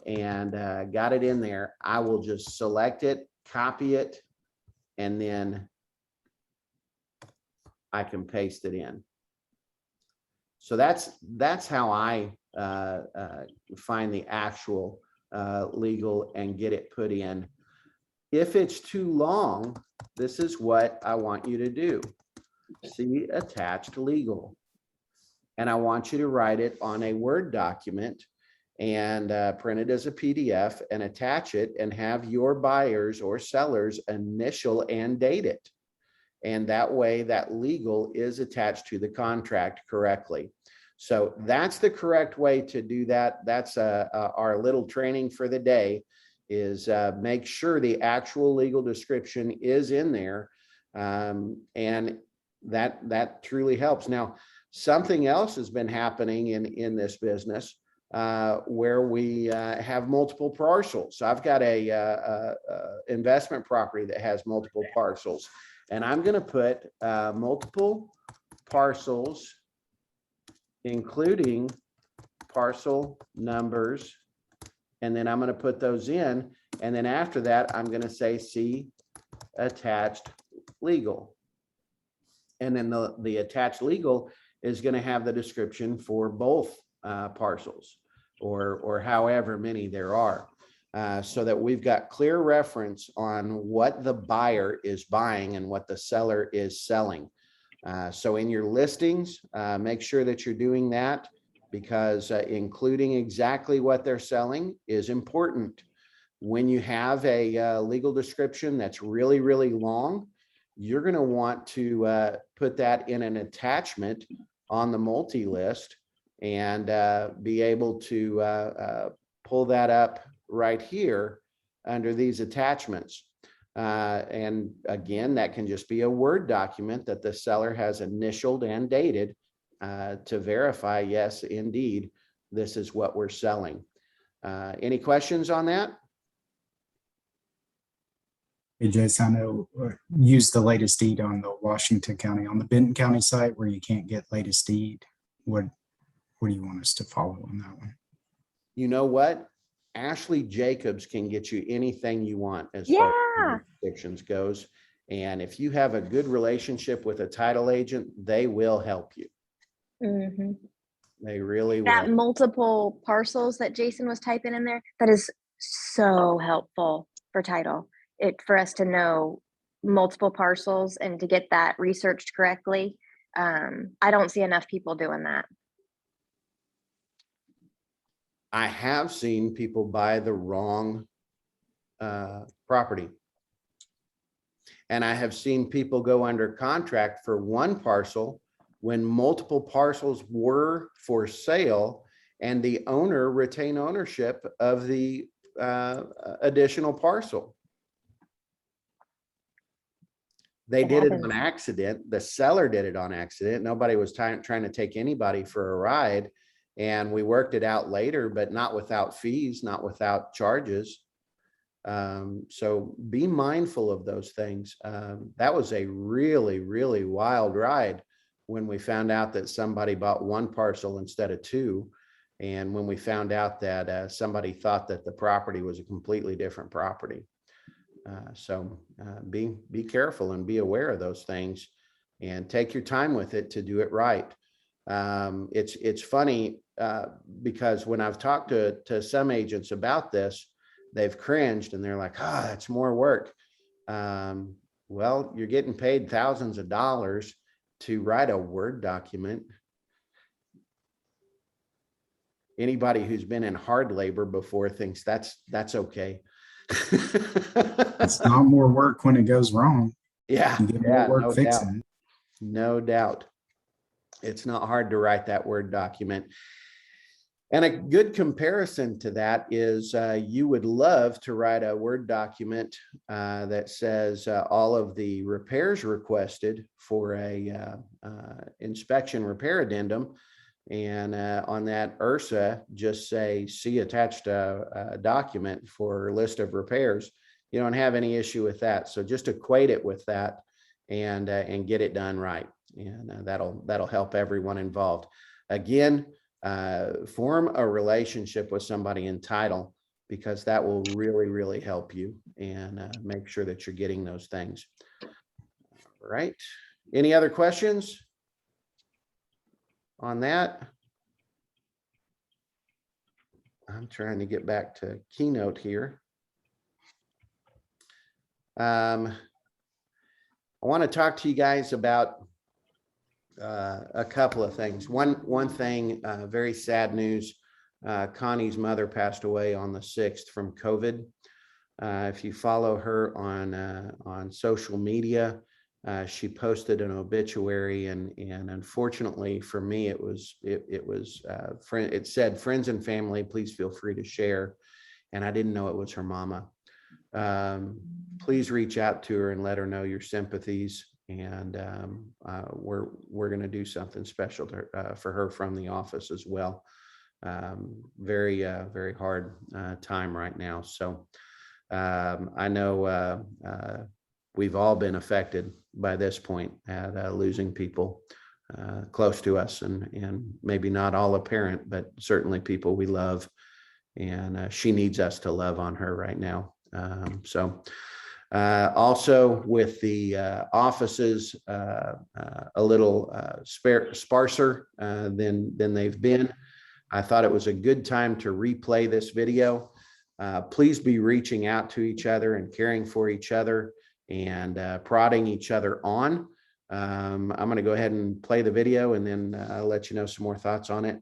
S1: and got it in there, I will just select it, copy it, and then I can paste it in. So that's how I find the actual legal and get it put in. If it's too long, this is what I want you to do. See attached legal. And I want you to write it on a Word document and print it as a PDF and attach it and have your buyers or sellers initial and date it. And that way that legal is attached to the contract correctly. So that's the correct way to do that. That's our little training for the day, is make sure the actual legal description is in there. And that truly helps. Now, something else has been happening in this business where we have multiple parcels. So I've got a investment property that has multiple parcels, and I'm going to put multiple parcels, including parcel numbers. And then I'm going to put those in. And then after that, I'm going to say see attached legal. And then the attached legal is going to have the description for both parcels or however many there are, so that we've got clear reference on what the buyer is buying and what the seller is selling. So in your listings, make sure that you're doing that, because including exactly what they're selling is important. When you have a legal description that's really, really long, you're going to want to put that in an attachment on the multi-list and be able to pull that up right here under these attachments. And again, that can just be a Word document that the seller has initialed and dated to verify, yes, indeed, this is what we're selling. Any questions on that?
S6: Hey, Jason, I know use the latest deed on the Washington County, on the Benton County site where you can't get latest deed. What do you want us to follow on that one?
S1: You know what? Ashley Jacobs can get you anything you want as far as jurisdictions goes. And if you have a good relationship with a title agent, they will help you.
S4: Mm-hmm.
S1: They really will.
S4: That multiple parcels that Jason was typing in there, that is so helpful for title. For us to know multiple parcels and to get that researched correctly. I don't see enough people doing that.
S1: I have seen people buy the wrong property. And I have seen people go under contract for one parcel when multiple parcels were for sale and the owner retain ownership of the additional parcel. They did it on accident. The seller did it on accident. Nobody was trying to take anybody for a ride. And we worked it out later, but not without fees, not without charges. So be mindful of those things. That was a really, really wild ride when we found out that somebody bought one parcel instead of two. And when we found out that somebody thought that the property was a completely different property. So be careful and be aware of those things and take your time with it to do it right. It's funny because when I've talked to some agents about this, they've cringed and they're like, that's more work. Well, you're getting paid thousands of dollars to write a Word document. Anybody who's been in hard labor before thinks that's okay.
S6: It's not more work when it goes wrong.
S1: Yeah,
S6: You get more work fixing it.
S1: No doubt. It's not hard to write that Word document. And a good comparison to that is you would love to write a Word document that says all of the repairs requested for a inspection repair addendum. And on that URSA, just say, see attached document for a list of repairs. You don't have any issue with that. So just equate it with that and get it done right. And that'll help everyone involved. Again, form a relationship with somebody in title, because that will really, really help you and make sure that you're getting those things. All right. Any other questions on that? I'm trying to get back to Keynote here. I want to talk to you guys about a couple of things. One thing, very sad news. Connie's mother passed away on the 6th from COVID. If you follow her on social media, she posted an obituary, and unfortunately for me, it said, friends and family, please feel free to share. And I didn't know it was her mama. Please reach out to her and let her know your sympathies. And we're going to do something special for her from the office as well. Very hard time right now. So I know we've all been affected by this point at losing people close to us, and maybe not all apparent, but certainly people we love. And she needs us to love on her right now. Also with the offices a little sparser than they've been, I thought it was a good time to replay this video. Please be reaching out to each other and caring for each other and prodding each other on. I'm going to go ahead and play the video, and then I'll let you know some more thoughts on it.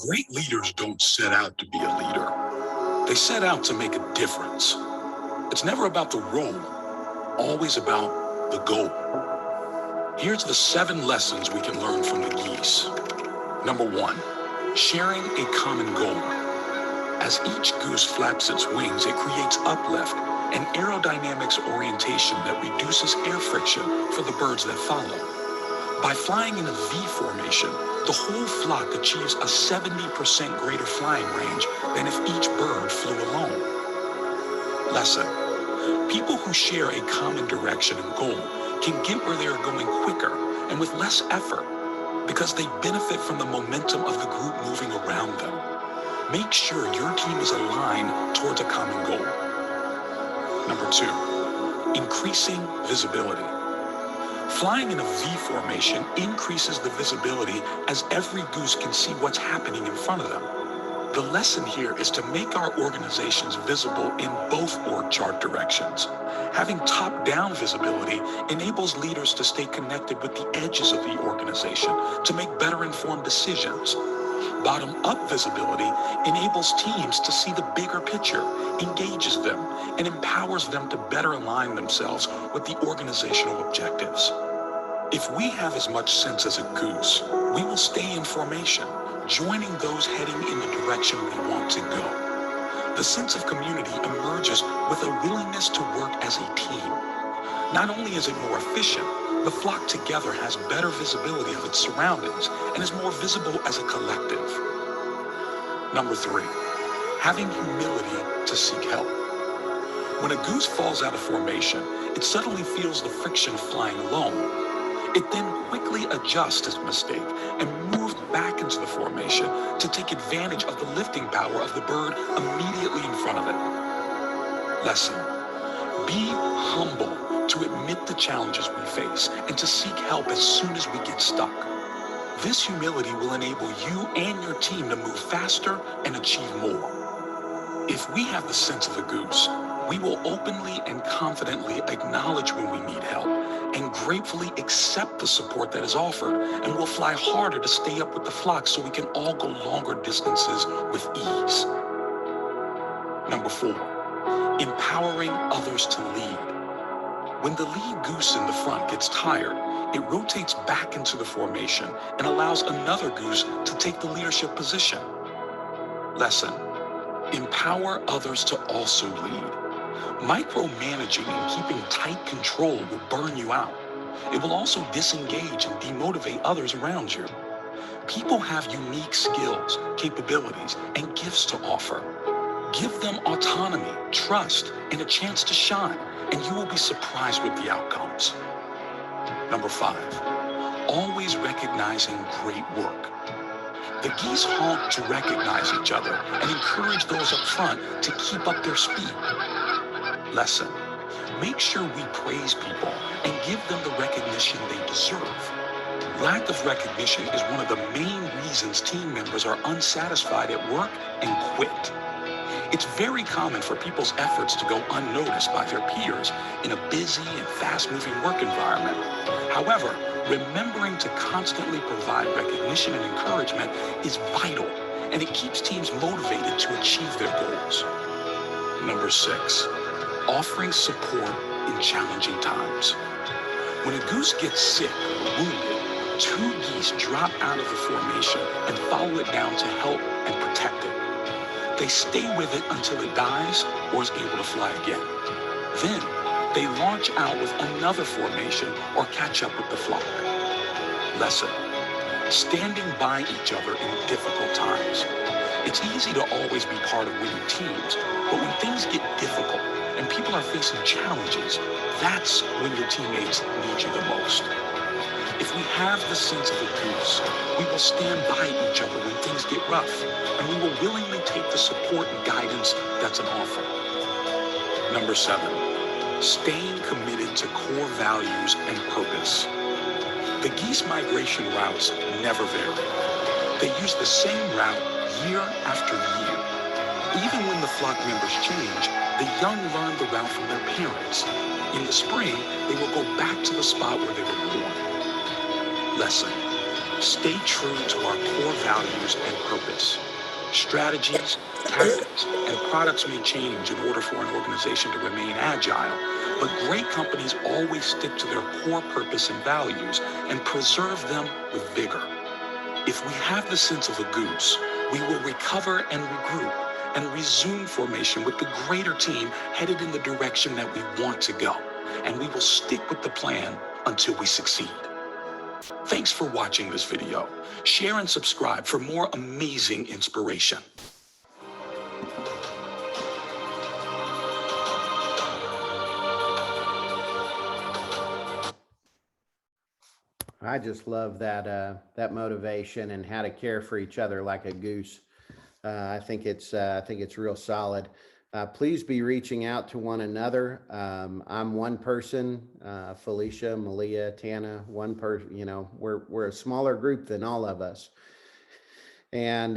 S9: Great leaders don't set out to be a leader. They set out to make a difference. It's never about the role, always about the goal. Here's the 7 lessons we can learn from the geese. Number 1, sharing a common goal. As each goose flaps its wings, it creates uplift and aerodynamics orientation that reduces air friction for the birds that follow. By flying in a V formation, the whole flock achieves a 70% greater flying range than if each bird flew alone. Lesson: people who share a common direction and goal can get where they are going quicker and with less effort because they benefit from the momentum of the group moving around them. Make sure your team is aligned towards a common goal. Number 2, increasing visibility. Flying in a V formation increases the visibility as every goose can see what's happening in front of them. The lesson here is to make our organizations visible in both org chart directions. Having top-down visibility enables leaders to stay connected with the edges of the organization to make better informed decisions. Bottom-up visibility enables teams to see the bigger picture, engages them, and empowers them to better align themselves with the organizational objectives. If we have as much sense as a goose, we will stay in formation, joining those heading in the direction we want to go. The sense of community emerges with a willingness to work as a team. Not only is it more efficient, the flock together has better visibility of its surroundings and is more visible as a collective. Number 3, having humility to seek help. When a goose falls out of formation, it suddenly feels the friction of flying alone. It then quickly adjusts its mistake and moves back into the formation to take advantage of the lifting power of the bird immediately in front of it. Lesson: be humble to admit the challenges we face and to seek help as soon as we get stuck. This humility will enable you and your team to move faster and achieve more. If we have the sense of a goose, we will openly and confidently acknowledge when we need help and gratefully accept the support that is offered, and will fly harder to stay up with the flock so we can all go longer distances with ease. Number 4, empowering others to lead. When the lead goose in the front gets tired, it rotates back into the formation and allows another goose to take the leadership position. Lesson: empower others to also lead. Micromanaging and keeping tight control will burn you out. It will also disengage and demotivate others around you. People have unique skills, capabilities, and gifts to offer. Give them autonomy, trust, and a chance to shine, and you will be surprised with the outcomes. Number 5, always recognizing great work. The geese honk to recognize each other and encourage those up front to keep up their speed. Lesson: make sure we praise people and give them the recognition they deserve. Lack of recognition is one of the main reasons team members are unsatisfied at work and quit. It's very common for people's efforts to go unnoticed by their peers in a busy and fast-moving work environment. However, remembering to constantly provide recognition and encouragement is vital, and it keeps teams motivated to achieve their goals. Number 6, offering support in challenging times. When a goose gets sick or wounded, 2 geese drop out of the formation and follow it down to help and protect it. They stay with it until it dies or is able to fly again. Then, they launch out with another formation or catch up with the flock. Lesson: standing by each other in difficult times. It's easy to always be part of winning teams, but when things get difficult and people are facing challenges, that's when your teammates need you the most. If we have the sense of a goose, we will stand by each other when things get rough, and we will willingly take the support and guidance that's an offer. Number 7, staying committed to core values and purpose. The geese migration routes never vary. They use the same route year after year. Even when the flock members change, the young learn the route from their parents. In the spring, they will go back to the spot where they were born. Lesson: stay true to our core values and purpose. Strategies, tactics, and products may change in order for an organization to remain agile, but great companies always stick to their core purpose and values and preserve them with vigor. If we have the sense of a goose, we will recover and regroup and resume formation with the greater team headed in the direction that we want to go. And we will stick with the plan until we succeed. Thanks for watching this video. Share and subscribe for more amazing inspiration.
S1: I just love that that motivation and how to care for each other like a goose. I think it's real solid. Please be reaching out to one another. I'm one person, Felicia, Malia, Tana, one person. You know, we're a smaller group than all of us, and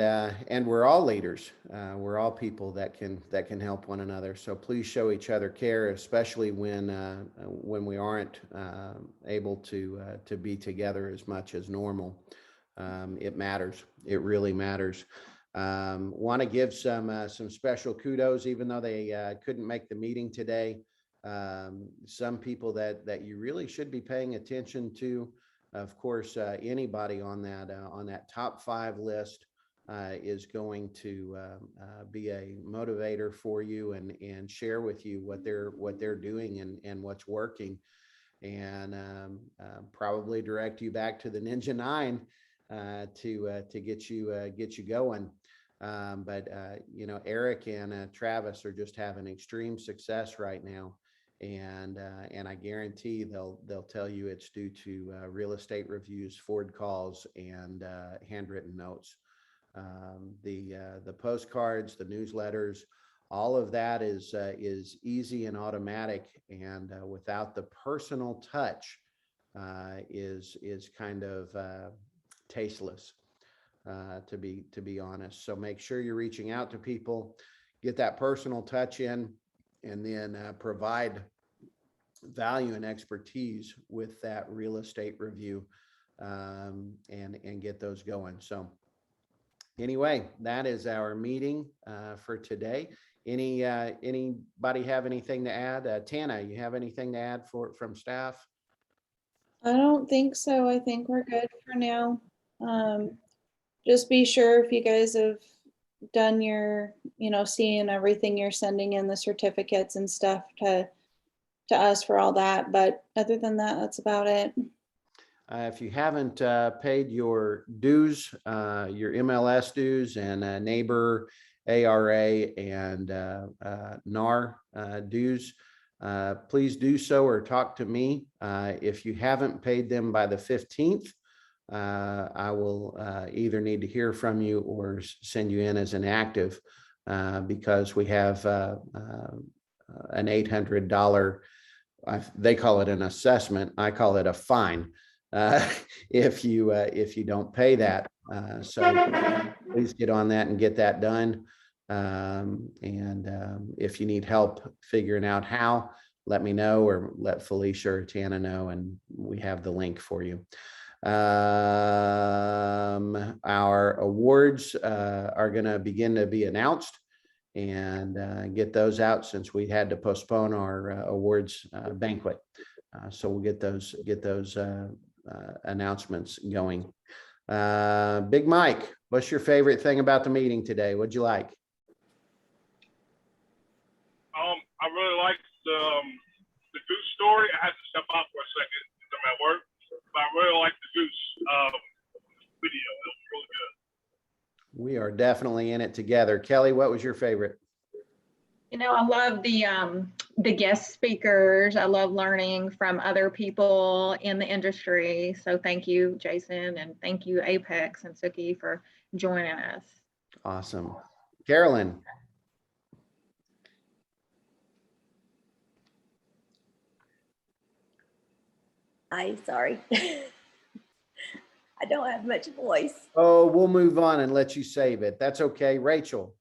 S1: we're all leaders. We're all people that can help one another. So please show each other care, especially when we aren't able to be together as much as normal. It matters. It really matters. Want to give some special kudos, even though they couldn't make the meeting today. Some people that you really should be paying attention to. Of course, anybody on that top 5 list is going to be a motivator for you and share with you what they're doing and what's working, and probably direct you back to the Ninja 9 to get you going. But you know, Eric and Travis are just having extreme success right now, and I guarantee they'll tell you it's due to real estate reviews, Ford calls, and handwritten notes. The postcards, the newsletters, all of that is easy and automatic, and without the personal touch is kind of tasteless. To be honest. So make sure you're reaching out to people, get that personal touch in, and then provide value and expertise with that real estate review, and get those going. So anyway, that is our meeting for today. Anybody have anything to add? Tana, you have anything to add from staff?
S10: I don't think so. I think we're good for now. Just be sure if you guys have done your, seeing everything you're sending in, the certificates and stuff to us for all that. But other than that, that's about it.
S1: If you haven't paid your dues, your MLS dues and neighbor, ARA, and NAR dues, please do so or talk to me. If you haven't paid them by the 15th, I will either need to hear from you or send you in as an active, because we have an $800, they call it an assessment, I call it a fine, if you don't pay that. So please get on that and get that done. If you need help figuring out how, let me know, or let Felicia or Tana know, and we have the link for you. Our awards are going to begin to be announced, and get those out since we had to postpone our awards banquet. So we'll get those announcements going. Big Mike, what's your favorite thing about the meeting today? What'd you like?
S11: I really liked the goose story. I had to step out for a second because I'm at work, but I really liked the goose video. It was really good.
S1: We are definitely in it together. Kelly, what was your favorite?
S12: I love the guest speakers. I love learning from other people in the industry. So thank you, Jason, and thank you, Apex and Sookie, for joining us.
S1: Awesome. Carolyn.
S13: Sorry. I don't have much voice.
S1: Oh, we'll move on and let you save it. That's okay. Rachel.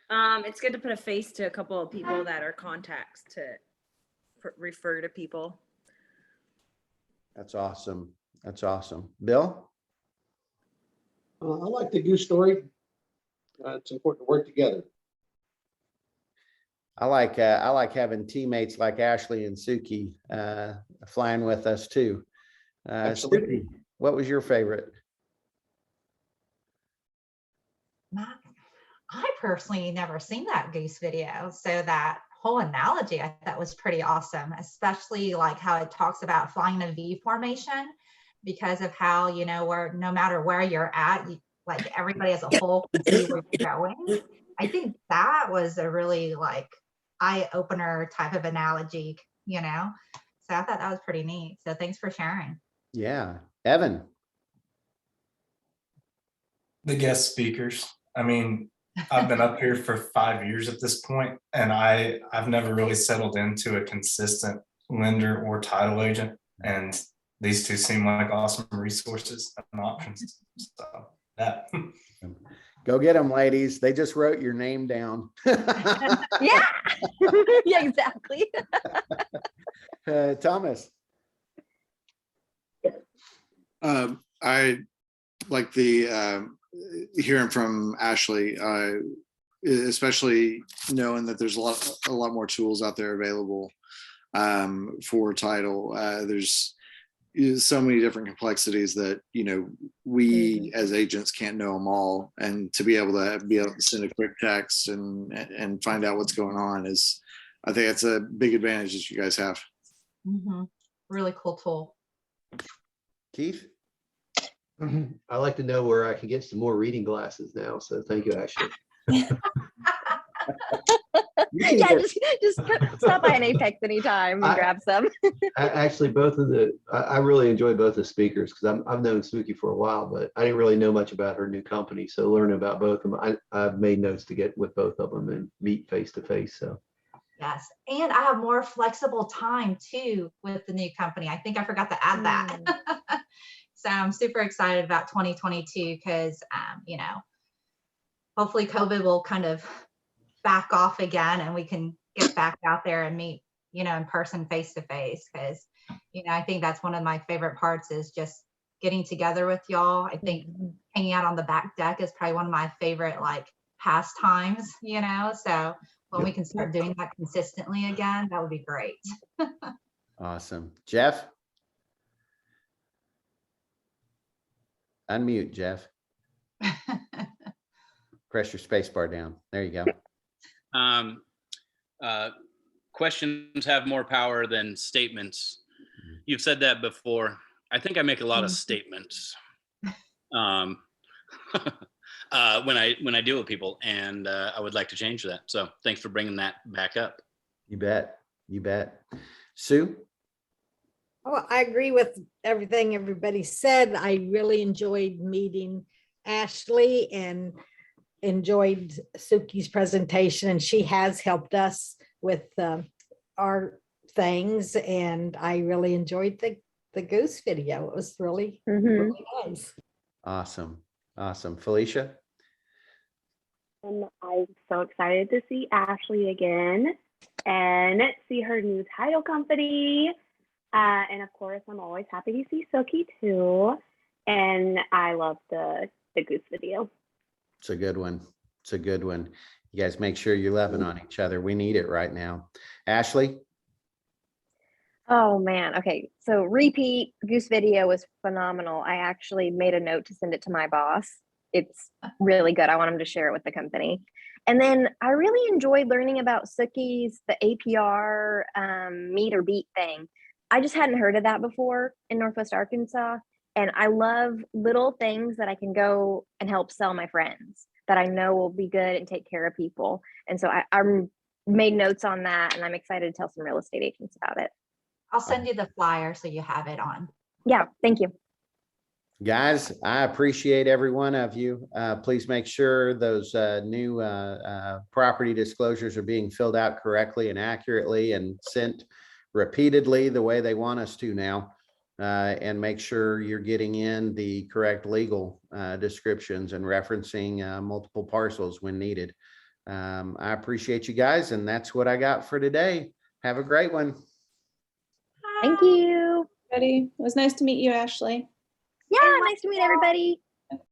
S14: It's good to put a face to a couple of people that are contacts to refer to people.
S1: That's awesome. That's awesome. Bill?
S15: I like the goose story. it's important to work together.
S1: I like having teammates like Ashley and Sookie flying with us too.
S15: Absolutely.
S1: Sookie, what was your favorite?
S5: I personally never seen that goose video, so that whole analogy I thought was pretty awesome, especially like how it talks about flying a V formation because of how, you know, where no matter where you're at, like everybody as a whole can see where you're going. I think that was a really like eye opener type of analogy, you know. So I thought that was pretty neat. So thanks for sharing.
S1: Yeah, Evan.
S8: The guest speakers. I mean, I've been up here for 5 years at this point, and I've never really settled into a consistent lender or title agent. And these two seem like awesome resources and options. So that.
S1: Go get them, ladies. They just wrote your name down.
S13: Yeah. Yeah, exactly.
S1: Thomas.
S16: I like the hearing from Ashley, especially knowing that there's a lot more tools out there available for title. There's so many different complexities that, you know, we as agents can't know them all, and to be able to send a quick text and find out what's going on is, I think that's a big advantage that you guys have.
S5: Mm-hmm. Really cool tool.
S1: Keith.
S15: I like to know where I can get some more reading glasses now. So thank you, Ashley.
S13: Yeah, just stop by an Apex anytime and grab some.
S15: Actually, I really enjoy both the speakers because I've known Sookie for a while, but I didn't really know much about her new company. So learning about both of them, I've made notes to get with both of them and meet face to face. So.
S5: Yes, and I have more flexible time too with the new company. I think I forgot to add that. So I'm super excited about 2022 because, you know, hopefully COVID will kind of back off again and we can get back out there and meet, you know, in person, face to face. Because, you know, I think that's one of my favorite parts is just getting together with y'all. I think hanging out on the back deck is probably one of my favorite like pastimes, you know. So when we can start doing that consistently again, that would be great.
S1: Awesome. Jeff. Unmute, Jeff. Press your space bar down. There you go.
S17: Questions have more power than statements. You've said that before. I think I make a lot of statements when I deal with people, and I would like to change that. So thanks for bringing that back up.
S1: You bet. You bet. Sue?
S18: Oh, I agree with everything everybody said. I really enjoyed meeting Ashley and enjoyed Sookie's presentation, and she has helped us with our things. And I really enjoyed the goose video. It was really, really nice.
S1: Awesome. Awesome. Felicia?
S19: And I'm so excited to see Ashley again and see her new title company. And of course, I'm always happy to see Sookie too. And I love the goose video.
S1: It's a good one. It's a good one. You guys make sure you're loving on each other. We need it right now. Ashley?
S4: Oh man. Okay. So repeat goose video was phenomenal. I actually made a note to send it to my boss. It's really good. I want him to share it with the company. And then I really enjoyed learning about Sookie's, the APR meet or beat thing. I just hadn't heard of that before in Northwest Arkansas. And I love little things that I can go and help sell my friends that I know will be good and take care of people. And so I made notes on that, and I'm excited to tell some real estate agents about it.
S5: I'll send you the flyer so you have it on.
S4: Yeah, thank you.
S1: Guys, I appreciate every one of you. Please make sure those new property disclosures are being filled out correctly and accurately and sent repeatedly the way they want us to now. And make sure you're getting in the correct legal descriptions and referencing multiple parcels when needed. I appreciate you guys, and that's what I got for today. Have a great one.
S4: Thank you.
S10: It was nice to meet you, Ashley.
S4: Yeah, nice to meet everybody.